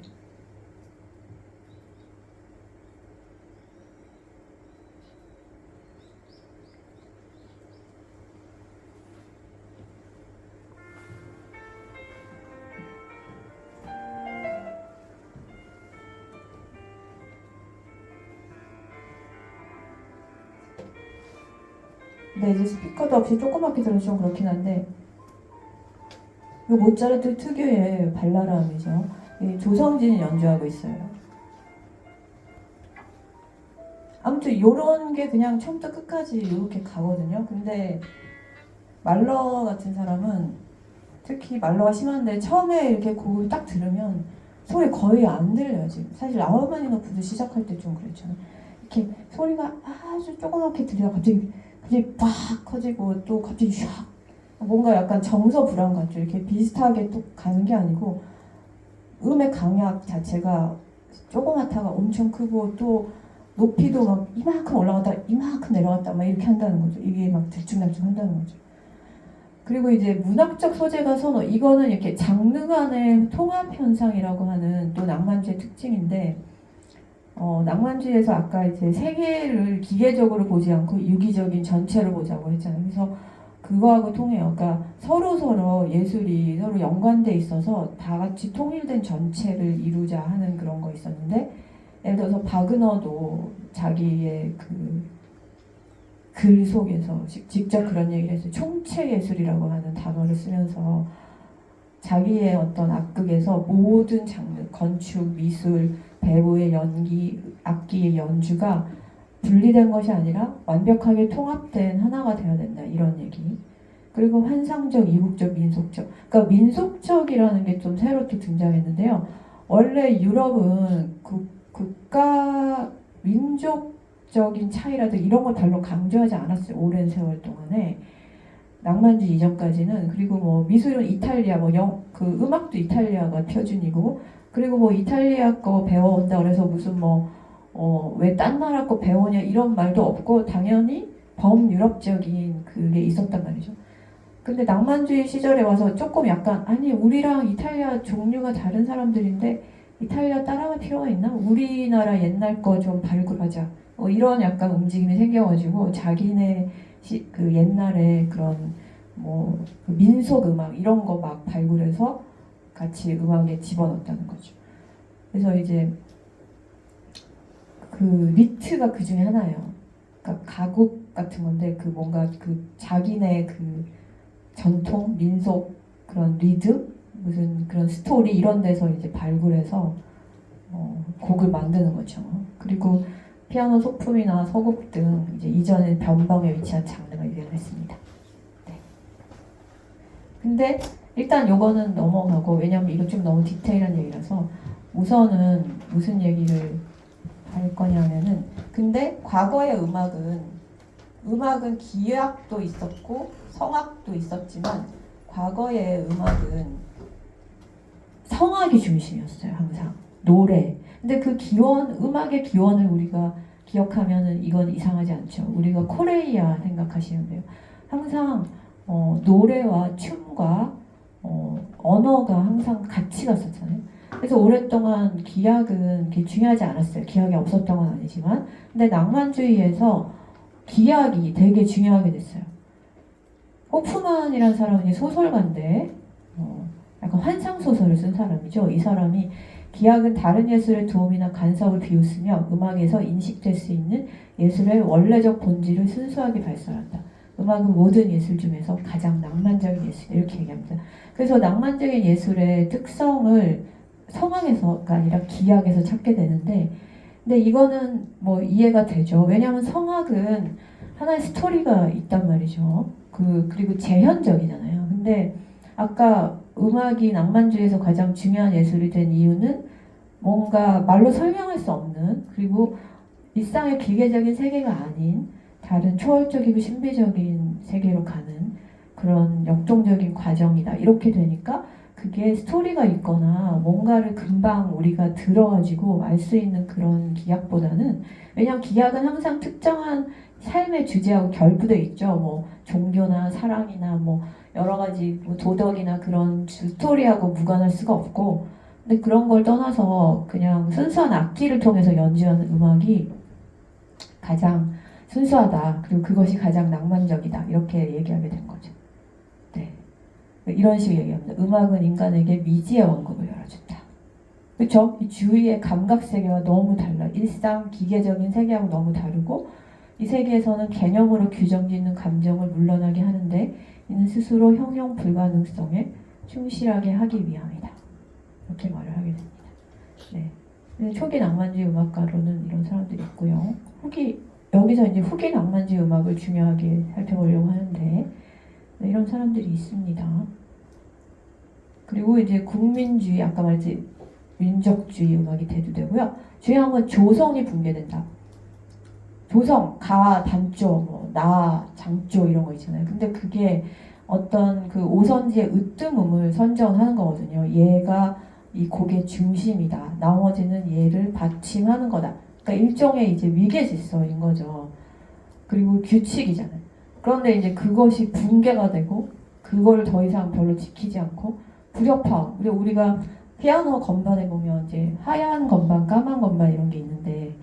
근데 이제 스피커도 없이 조그맣게 들어서 좀 그렇긴 한데, 이 모차르트 특유의 발랄함이죠. 이 조성진이 연주하고 있어요. 아무튼 이런 게 그냥 처음부터 끝까지 이렇게 가거든요. 근데 말러 같은 사람은 특히 말러가 심한데 처음에 이렇게 곡을 딱 들으면 소리 거의 안 들려요. 지금 사실 라흐마니노프도 시작할 때 좀 그랬잖아요. 이렇게 소리가 아주 조그맣게 들려 갑자기 팍 커지고 또 갑자기 샥 뭔가 약간 정서 불안 같죠. 이렇게 비슷하게 또 가는 게 아니고 음의 강약 자체가 조그맣다가 엄청 크고 또 높이도 막 이만큼 올라갔다 이만큼 내려갔다 막 이렇게 한다는 거죠. 이게 막 들쭉날쭉 한다는 거죠. 그리고 이제 문학적 소재가 선호, 이거는 이렇게 장르 간의 통합 현상이라고 하는 또 낭만주의 특징인데, 낭만주의에서 아까 이제 세계를 기계적으로 보지 않고 유기적인 전체를 보자고 했잖아요. 그래서 그거하고 통해요. 그러니까 서로 예술이 서로 연관돼 있어서 다 같이 통일된 전체를 이루자 하는 그런 거 있었는데, 예를 들어서 바그너도 자기의 그 글 속에서 직접 그런 얘기를 했어요. 총체 예술이라고 하는 단어를 쓰면서 자기의 어떤 악극에서 모든 장르, 건축, 미술, 배우의 연기, 악기의 연주가 분리된 것이 아니라 완벽하게 통합된 하나가 되어야 된다. 이런 얘기. 그리고 환상적, 이국적, 민속적. 그러니까 민속적이라는 게 좀 새로 또 등장했는데요. 원래 유럽은 국가, 민족적인 차이라든지 이런 걸 별로 강조하지 않았어요. 오랜 세월 동안에. 낭만주의 이전까지는. 그리고 뭐 미술은 이탈리아, 그 음악도 이탈리아가 표준이고, 그리고 뭐 이탈리아 거 배워온다 그래서 무슨 왜 딴 나라 거 배우냐 이런 말도 없고 당연히 범유럽적인 그게 있었단 말이죠. 근데 낭만주의 시절에 와서 조금 약간 아니 우리랑 이탈리아 종류가 다른 사람들인데 이탈리아 따라갈 필요가 있나? 우리나라 옛날 거 좀 발굴하자. 이런 약간 움직임이 생겨가지고 자기네 그 옛날에 그런 그 민속 음악 이런 거 막 발굴해서 같이 음악에 집어넣었다는 거죠. 그래서 이제 그 리트가 그 중에 하나예요. 그러니까 가곡 같은 건데 그 뭔가 그 자기네 그 전통 민속 그런 리듬 무슨 그런 스토리 이런 데서 이제 발굴해서 곡을 만드는 거죠. 그리고 피아노 소품이나 서곡 등 이제 이전에 변방에 위치한 장르가 유행했습니다. 네. 근데 일단 요거는 넘어가고 왜냐면 이거 좀 너무 디테일한 얘기라서 우선은 무슨 얘기를 할 거냐면은 근데 과거의 음악은 기악도 있었고 성악도 있었지만 과거의 음악은 성악이 중심이었어요. 항상 노래. 근데 그 음악의 기원을 우리가 기억하면은 이건 이상하지 않죠. 우리가 코레이아 생각하시면 돼요. 항상 노래와 춤과 언어가 항상 같이 갔었잖아요. 그래서 오랫동안 기악은 그렇게 중요하지 않았어요. 기악이 없었던 건 아니지만, 근데 낭만주의에서 기악이 되게 중요하게 됐어요. 호프만이라는 사람은 소설가인데 약간 환상 소설을 쓴 사람이죠. 이 사람이 기악은 다른 예술의 도움이나 간섭을 비웃으며 음악에서 인식될 수 있는 예술의 원래적 본질을 순수하게 발설한다. 음악은 모든 예술 중에서 가장 낭만적인 예술, 이렇게 얘기합니다. 그래서 낭만적인 예술의 특성을 성악에서가 아니라 기악에서 찾게 되는데, 근데 이거는 뭐 이해가 되죠. 왜냐하면 성악은 하나의 스토리가 있단 말이죠. 그리고 재현적이잖아요. 근데 아까 음악이 낭만주의에서 가장 중요한 예술이 된 이유는 뭔가 말로 설명할 수 없는, 그리고 일상의 기계적인 세계가 아닌 다른 초월적이고 신비적인 세계로 가는 그런 역동적인 과정이다. 이렇게 되니까 그게 스토리가 있거나 뭔가를 금방 우리가 들어가지고 알 수 있는 그런 기악보다는, 왜냐하면 기악은 항상 특정한 삶의 주제하고 결부돼 있죠. 뭐 종교나 사랑이나 뭐 여러 가지 뭐 도덕이나 그런 스토리하고 무관할 수가 없고, 근데 그런 걸 떠나서 그냥 순수한 악기를 통해서 연주하는 음악이 가장 순수하다. 그리고 그것이 가장 낭만적이다. 이렇게 얘기하게 된 거죠. 네. 이런 식으로 얘기합니다. 음악은 인간에게 미지의 왕국을 열어준다. 그렇죠? 이 주위의 감각 세계와 너무 달라. 일상 기계적인 세계하고 너무 다르고, 이 세계에서는 개념으로 규정짓는 감정을 물러나게 하는데 이는 스스로 형용 불가능성에 충실하게 하기 위함이다. 이렇게 말을 하게 됩니다. 네. 초기 낭만주의 음악가로는 이런 사람들이 있고요. 여기서 이제 후기 낭만주의 음악을 중요하게 살펴보려고 하는데, 네, 이런 사람들이 있습니다. 그리고 이제 국민주의, 아까 말했지 민족주의 음악이 대두되고요. 중요한 건 조성이 붕괴된다. 조성, 가, 단조, 뭐, 나, 장조 이런 거 있잖아요. 근데 그게 어떤 그 오선지의 으뜸음을 선정하는 거거든요. 얘가 이 곡의 중심이다. 나머지는 얘를 받침하는 거다. 그러니까 일종의 이제 위계질서인 거죠. 그리고 규칙이잖아요. 그런데 이제 그것이 붕괴가 되고 그걸 더 이상 별로 지키지 않고 불협화음. 우리가 피아노 건반에 보면 이제 하얀 건반, 까만 건반 이런 게 있는데,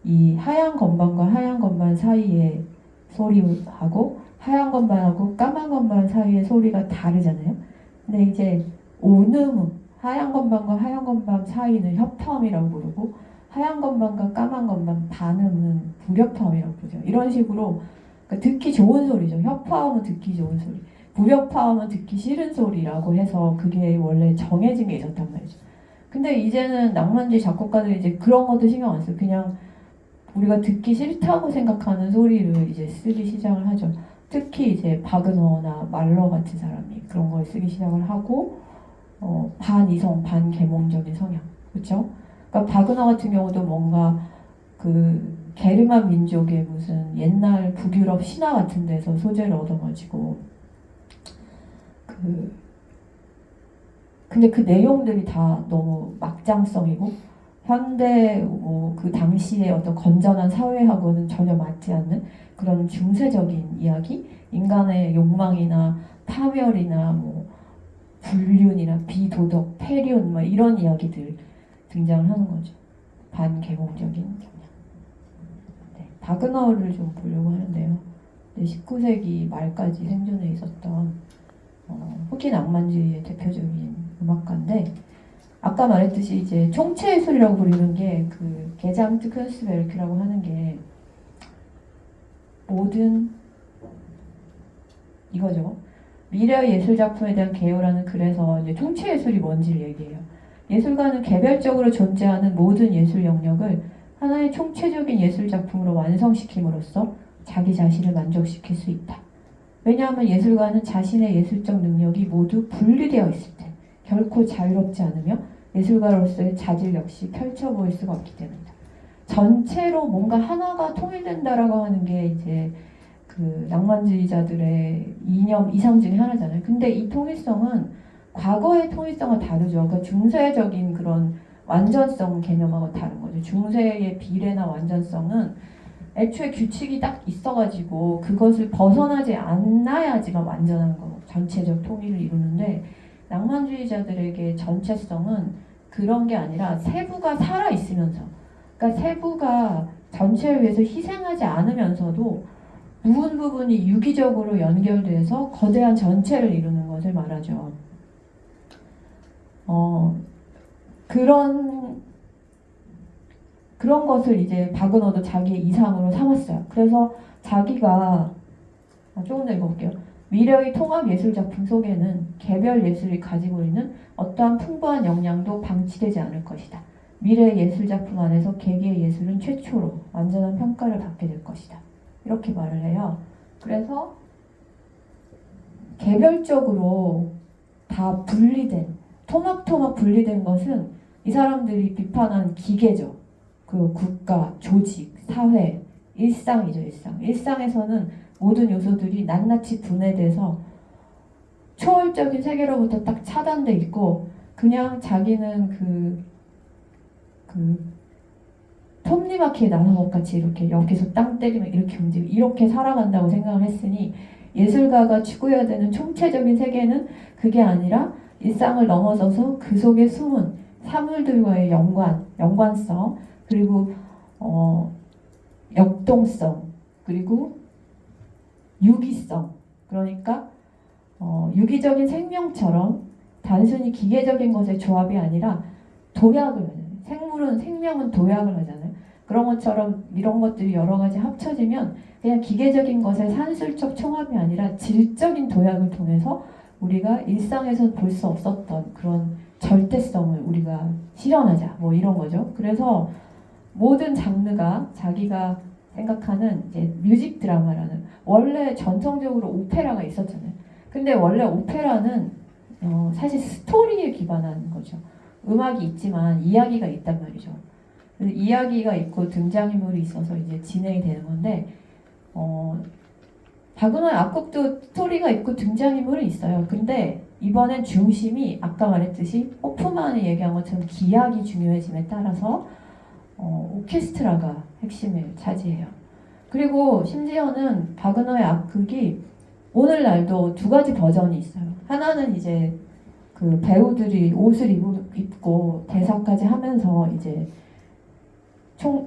이 하얀 건반과 하얀 건반 사이의 소리하고 하얀 건반하고 까만 건반 사이의 소리가 다르잖아요. 근데 이제 온음음, 하얀 건반과 하얀 건반 사이는 협화음이라고 부르고, 하얀 건반과 까만 건반 반음은 불협화음이라고 부르죠. 이런 식으로 그러니까 듣기 좋은 소리죠. 협화음은 듣기 좋은 소리, 불협화음은 듣기 싫은 소리라고 해서 그게 원래 정해진 게 있었단 말이죠. 근데 이제는 낭만주의 작곡가들이 이제 그런 것도 신경 안 써요. 그냥 우리가 듣기 싫다고 생각하는 소리를 이제 쓰기 시작을 하죠. 특히 이제 바그너나 말러 같은 사람이 그런 걸 쓰기 시작을 하고, 반이성, 반계몽적인 성향, 그렇죠? 그러니까 바그너 같은 경우도 뭔가 그 게르만 민족의 무슨 옛날 북유럽 신화 같은 데서 소재를 얻어가지고 근데 그 내용들이 다 너무 막장성이고 현대 그 당시의 어떤 건전한 사회하고는 전혀 맞지 않는 그런 중세적인 이야기, 인간의 욕망이나 파멸이나 뭐 불륜이나 비도덕, 폐륜 뭐 이런 이야기들 등장을 하는 거죠. 반개몽적인 경향. 네, 바그너를 좀 보려고 하는데요. 19세기 말까지 생존해 있었던 후기 낭만주의의 대표적인 음악가인데, 아까 말했듯이 이제 총체예술이라고 부르는 게 그 게잠트 쿤스트베르크라고 하는 게 모든 이거죠. 미래의 예술 작품에 대한 개요라는 글에서 이제 총체예술이 뭔지를 얘기해요. 예술가는 개별적으로 존재하는 모든 예술 영역을 하나의 총체적인 예술 작품으로 완성시킴으로써 자기 자신을 만족시킬 수 있다. 왜냐하면 예술가는 자신의 예술적 능력이 모두 분리되어 있을 때 결코 자유롭지 않으며 예술가로서의 자질 역시 펼쳐 보일 수가 없기 때문이다. 전체로 뭔가 하나가 통일된다라고 하는 게 이제 그 낭만주의자들의 이상 중에 하나잖아요. 근데 이 통일성은 과거의 통일성과 다르죠. 그러니까 중세적인 그런 완전성 개념하고 다른 거죠. 중세의 비례나 완전성은 애초에 규칙이 딱 있어가지고 그것을 벗어나지 않아야지만 완전한 거, 전체적 통일을 이루는데 낭만주의자들에게 전체성은 그런 게 아니라 세부가 살아 있으면서, 그러니까 세부가 전체를 위해서 희생하지 않으면서도 부분이 유기적으로 연결돼서 거대한 전체를 이루는 것을 말하죠. 그런 것을 이제 바그너도 자기의 이상으로 삼았어요. 그래서 자기가 조금 더 읽어볼게요. 미래의 통합 예술 작품 속에는 개별 예술이 가지고 있는 어떠한 풍부한 역량도 방치되지 않을 것이다. 미래의 예술 작품 안에서 개개의 예술은 최초로 완전한 평가를 받게 될 것이다. 이렇게 말을 해요. 그래서 개별적으로 다 분리된, 토막토막 분리된 것은 이 사람들이 비판한 기계죠. 그 국가, 조직, 사회, 일상이죠, 일상. 일상에서는 모든 요소들이 낱낱이 분해돼서 초월적인 세계로부터 딱 차단돼 있고, 그냥 자기는 톱니바퀴에 나선 것 같이 이렇게 여기서 땅 때리면 이렇게 움직이고 이렇게 살아간다고 생각을 했으니, 예술가가 추구해야 되는 총체적인 세계는 그게 아니라 일상을 넘어서서 그 속에 숨은 사물들과의 연관성, 그리고 역동성, 그리고 유기성. 그러니까 유기적인 생명처럼 단순히 기계적인 것의 조합이 아니라 도약을 하잖아요. 생명은 도약을 하잖아요. 그런 것처럼 이런 것들이 여러 가지 합쳐지면 그냥 기계적인 것의 산술적 총합이 아니라 질적인 도약을 통해서 우리가 일상에서 볼 수 없었던 그런 절대성을 우리가 실현하자, 뭐 이런 거죠. 그래서 모든 장르가 자기가 생각하는 이제 뮤직 드라마라는, 원래 전통적으로 오페라가 있었잖아요. 근데 원래 오페라는 사실 스토리에 기반한 거죠. 음악이 있지만 이야기가 있단 말이죠. 그래서 이야기가 있고 등장인물이 있어서 이제 진행이 되는 건데, 바그너의 악곡도 스토리가 있고 등장인물이 있어요. 근데 이번엔 중심이 아까 말했듯이 호프만이 얘기한 것처럼 기악이 중요해짐에 따라서 오케스트라가 핵심을 차지해요. 그리고 심지어는 바그너의 악극이 오늘날도 두 가지 버전이 있어요. 하나는 이제 그 배우들이 옷을 입고 대사까지 하면서 이제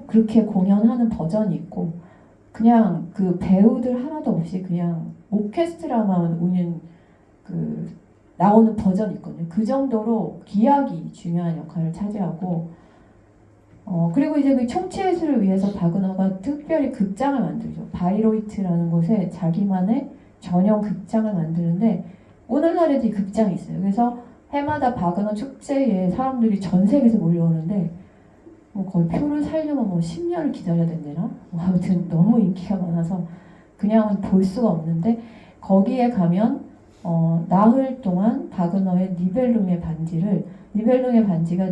그렇게 공연하는 버전이 있고, 그냥 그 배우들 하나도 없이 그냥 오케스트라만 우는 나오는 버전이 있거든요. 그 정도로 기악이 중요한 역할을 차지하고, 그리고 이제 그 총체예술을 위해서 바그너가 특별히 극장을 만들죠. 바이로이트라는 곳에 자기만의 전용 극장을 만드는데, 오늘날에도 이 극장이 있어요. 그래서 해마다 바그너 축제에 사람들이 전 세계에서 몰려오는데, 뭐 거의 표를 사려면 뭐 10년을 기다려야 된대나? 뭐 아무튼 너무 인기가 많아서 그냥 볼 수가 없는데, 거기에 가면 나흘 동안 바그너의 니벨룽의 반지가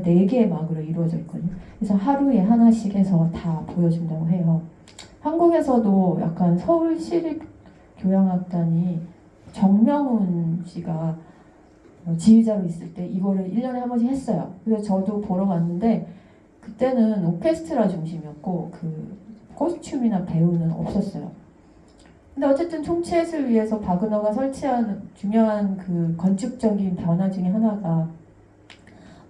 4개의 막으로 이루어져 있거든요. 그래서 하루에 하나씩 해서 다 보여준다고 해요. 한국에서도 약간 서울시립교향악단이 정명훈 씨가 지휘자로 있을 때 이거를 1년에 한 번씩 했어요. 그래서 저도 보러 갔는데, 그때는 오케스트라 중심이었고 그 코스튬이나 배우는 없었어요. 근데 어쨌든 총체예술을 위해서 바그너가 설치한 중요한 그 건축적인 변화 중에 하나가,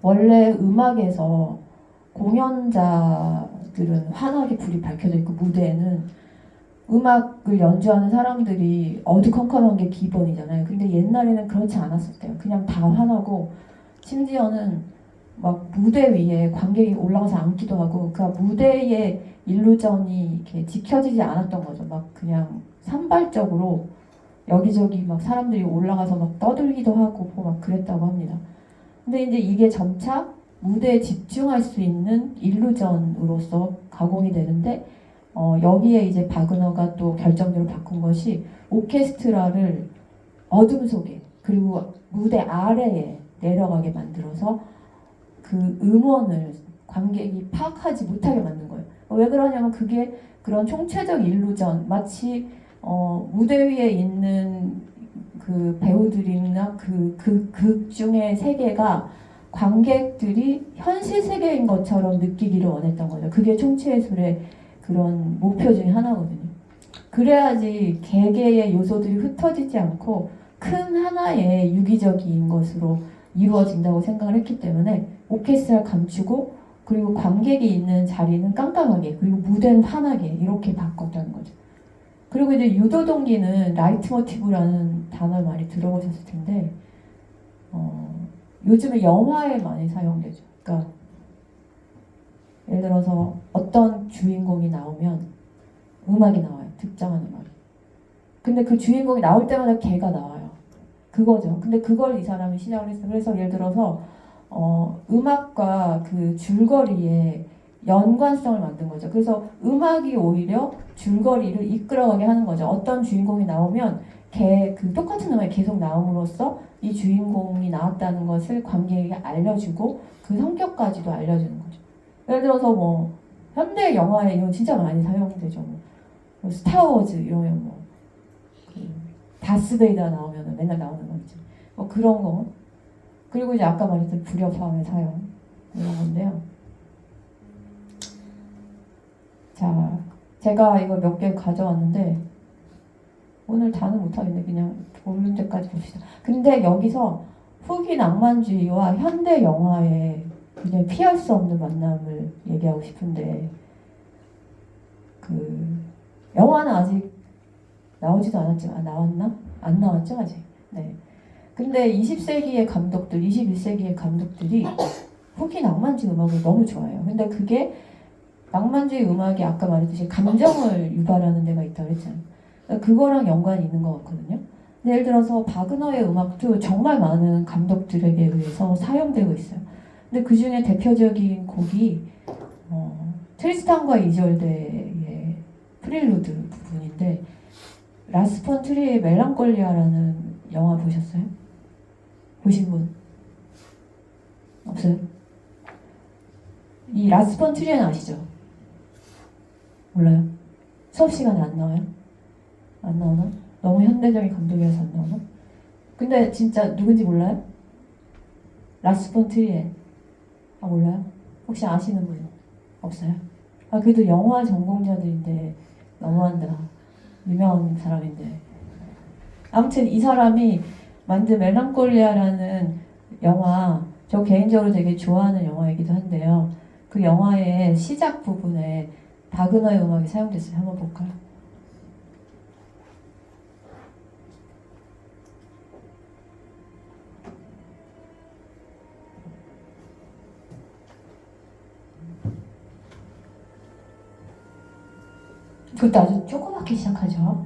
원래 음악에서 공연자들은 환하게 불이 밝혀져 있고 무대에는 음악을 연주하는 사람들이 어두컴컴한 게 기본이잖아요. 근데 옛날에는 그렇지 않았었대요. 그냥 다 환하고, 심지어는 막 무대 위에 관객이 올라가서 앉기도 하고, 그 무대의 일루전이 이렇게 지켜지지 않았던 거죠. 막 그냥 산발적으로 여기저기 막 사람들이 올라가서 막 떠들기도 하고 막 그랬다고 합니다. 근데 이제 이게 점차 무대에 집중할 수 있는 일루전으로서 가공이 되는데, 여기에 이제 바그너가 또 결정적으로 바꾼 것이 오케스트라를 어둠 속에, 그리고 무대 아래에 내려가게 만들어서 그 음원을 관객이 파악하지 못하게 만든 거예요. 왜 그러냐면 그게 그런 총체적 일루전, 마치 무대 위에 있는 그 배우들이나 그 극 중의 세계가 관객들이 현실 세계인 것처럼 느끼기를 원했던 거죠. 그게 총치예술의 그런 목표 중에 하나거든요. 그래야지 개개의 요소들이 흩어지지 않고 큰 하나의 유기적인 것으로 이루어진다고 생각을 했기 때문에 오케스트라를 감추고 그리고 관객이 있는 자리는 깜깜하게 그리고 무대는 환하게 이렇게 바꿨다는 거죠. 그리고 이제 유도동기는 라이트모티브라는 단어를 많이 들어보셨을 텐데 요즘에 영화에 많이 사용되죠. 그러니까 예를 들어서 어떤 주인공이 나오면 음악이 나와요. 특정한 음악이. 근데 그 주인공이 나올 때마다 걔가 나와요. 그거죠. 근데 그걸 이 사람이 시작을 했어요. 그래서 예를 들어서 음악과 그 줄거리에 연관성을 만든 거죠. 그래서 음악이 오히려 줄거리를 이끌어가게 하는 거죠. 어떤 주인공이 나오면 그 똑같은 음악이 계속 나옴으로써 이 주인공이 나왔다는 것을 관객에게 알려주고 그 성격까지도 알려주는 거죠. 예를 들어서 뭐 현대 영화에 이건 진짜 많이 사용되죠. 뭐 스타워즈 이러면 그 다스베이더 나오면 맨날 나오는 거지. 뭐 그런 거. 그리고 이제 아까 말했던 불협화음의 사용 이런 건데요. 자, 제가 이거 몇 개 가져왔는데 오늘 다는 못하겠네. 그냥 오는 데까지 봅시다. 근데 여기서 후기 낭만주의와 현대 영화의 굉장히 피할 수 없는 만남을 얘기하고 싶은데 그 영화는 아직 나오지도 않았지만 나왔나? 안 나왔죠 아직. 네. 근데 20세기의 감독들, 21세기의 감독들이 후기 낭만주의 음악을 너무 좋아해요. 근데 그게 낭만주의 음악이 아까 말했듯이 감정을 유발하는 데가 있다고 했잖아요. 그러니까 그거랑 연관이 있는 것 같거든요. 근데 예를 들어서 바그너의 음악도 정말 많은 감독들에게 의해서 사용되고 있어요. 근데 그 중에 대표적인 곡이 트리스탄과 이졸데의 프릴루드 부분인데 라스 폰 트리의 멜랑콜리아라는 영화 보셨어요? 보신 분? 없어요? 이 라스 폰 트리엔 아시죠? 몰라요? 수업 시간에 안 나와요? 안 나오나? 너무 현대적인 감독이라서 안 나오나? 근데 진짜 누군지 몰라요? 라스 폰 트리에 아 몰라요? 혹시 아시는 분 없어요? 아 그래도 영화 전공자들인데 너무한다. 유명한 사람인데 아무튼 이 사람이 만든 멜랑콜리아라는 영화 저 개인적으로 되게 좋아하는 영화이기도 한데요. 그 영화의 시작 부분에 바그너의 음악이 사용됐어요. 한번 볼까요? 그것도 아주 조그맣게 시작하죠.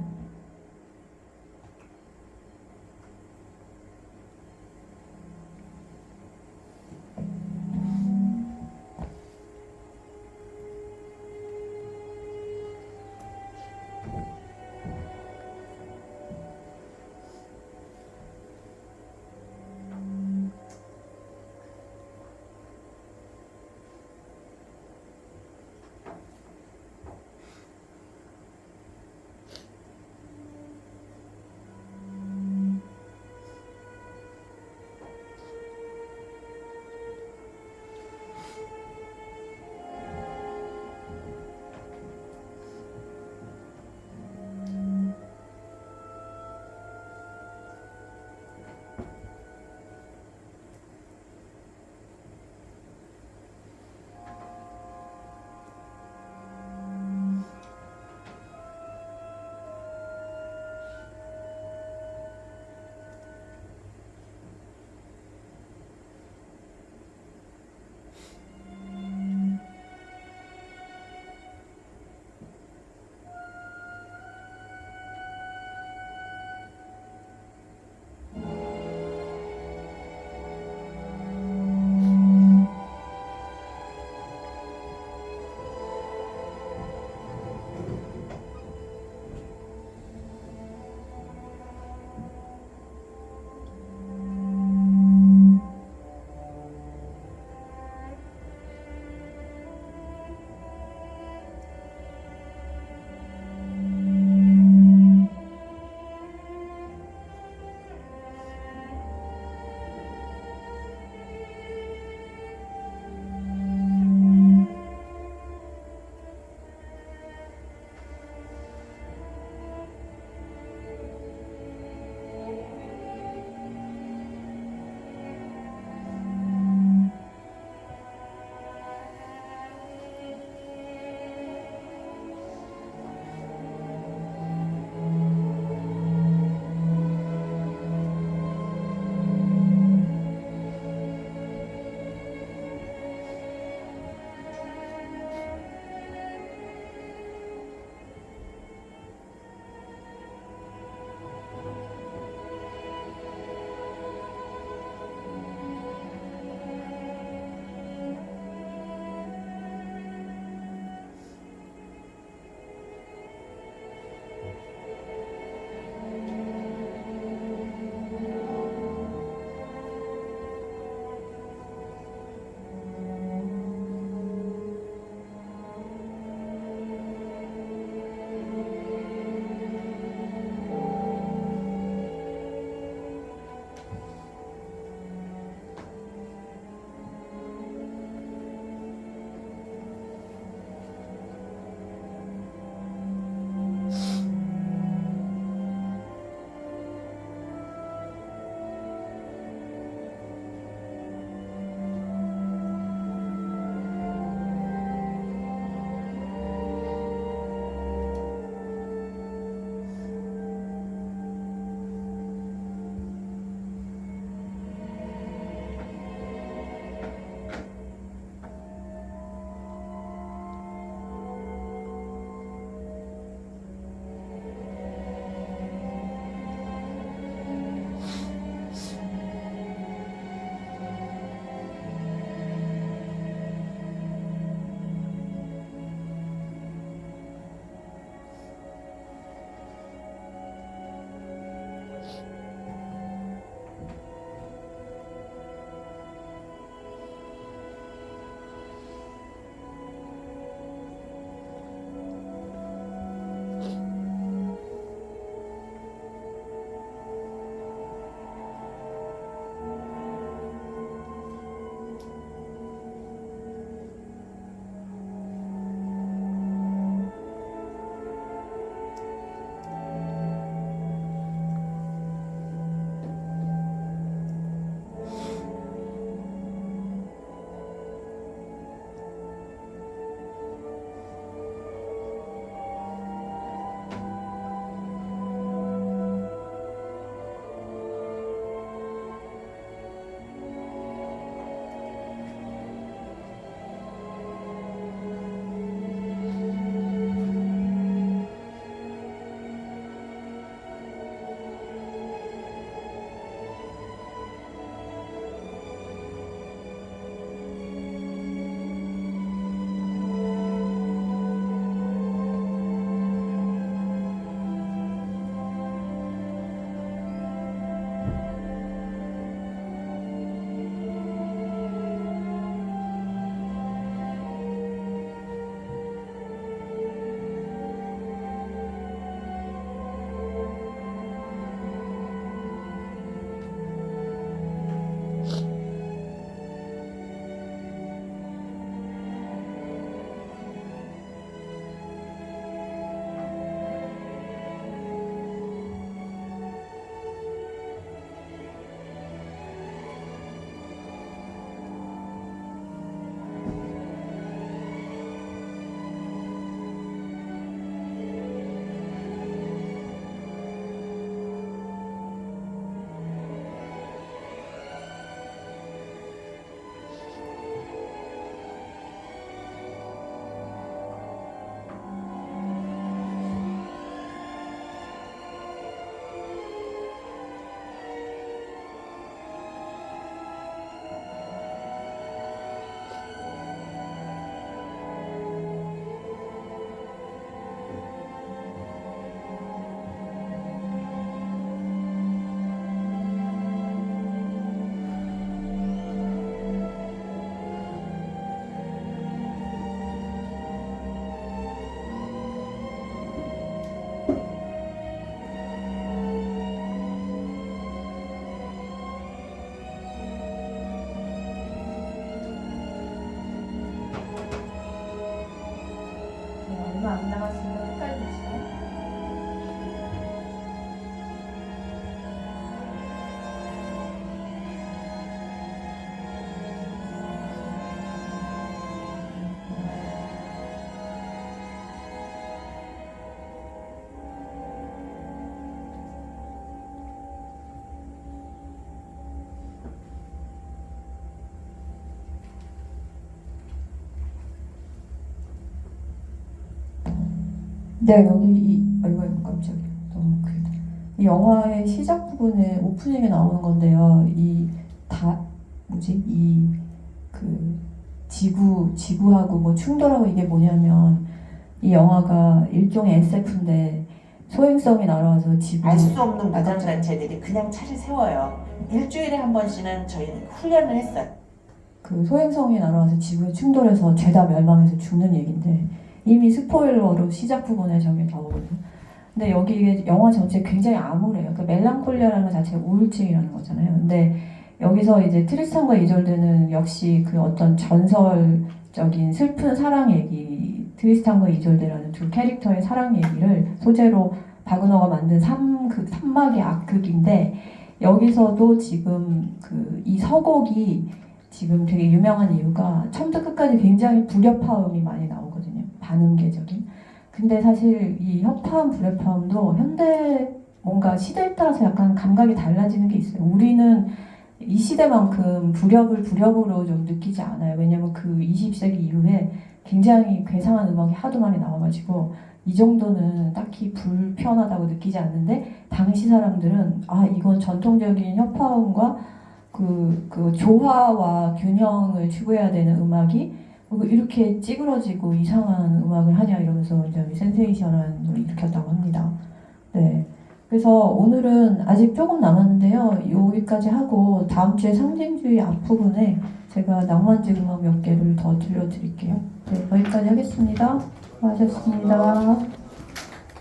네, 여기 아이고 깜짝이야. 너무 크다. 이 영화의 시작 부분에 오프닝에 나오는 건데요. 그 지구하고 뭐 충돌하고 이게 뭐냐면 이 영화가 일종의 SF인데 소행성이 날아와서 지구
알 수 없는 무장단체들이 그냥 차를 세워요. 일주일에 한 번씩은 저희는 훈련을 했어요.
그 소행성이 날아와서 지구에 충돌해서 죄다 멸망해서 죽는 얘기인데 이미 스포일러로 시작 부분에 저게 나오거든요. 근데 여기 이게 영화 전체 굉장히 암울해요. 그 멜랑콜리아라는 것 자체가 우울증이라는 거잖아요. 근데 여기서 이제 트리스탄과 이졸드는 역시 그 어떤 전설적인 슬픈 사랑 얘기, 트리스탄과 이졸드라는 두 캐릭터의 사랑 얘기를 소재로 바그너가 만든 삼막의 악극인데 여기서도 지금 그 이 서곡이 지금 되게 유명한 이유가 처음부터 끝까지 굉장히 불협화음이 많이 나오거든요. 반음계적인. 근데 사실 이 협화음, 불협화음도 현대 뭔가 시대에 따라서 약간 감각이 달라지는 게 있어요. 우리는 이 시대만큼 불협으로 좀 느끼지 않아요. 왜냐면 그 20세기 이후에 굉장히 괴상한 음악이 하도 많이 나와가지고 이 정도는 딱히 불편하다고 느끼지 않는데 당시 사람들은 이건 전통적인 협화음과 그 조화와 균형을 추구해야 되는 음악이 이렇게 찌그러지고 이상한 음악을 하냐 이러면서 이제 센세이션을 일으켰다고 합니다. 네. 그래서 오늘은 아직 조금 남았는데요. 여기까지 하고 다음 주에 상징주의 앞부분에 제가 낭만적 음악 몇 개를 더 들려드릴게요. 네, 여기까지 하겠습니다. 수고하셨습니다.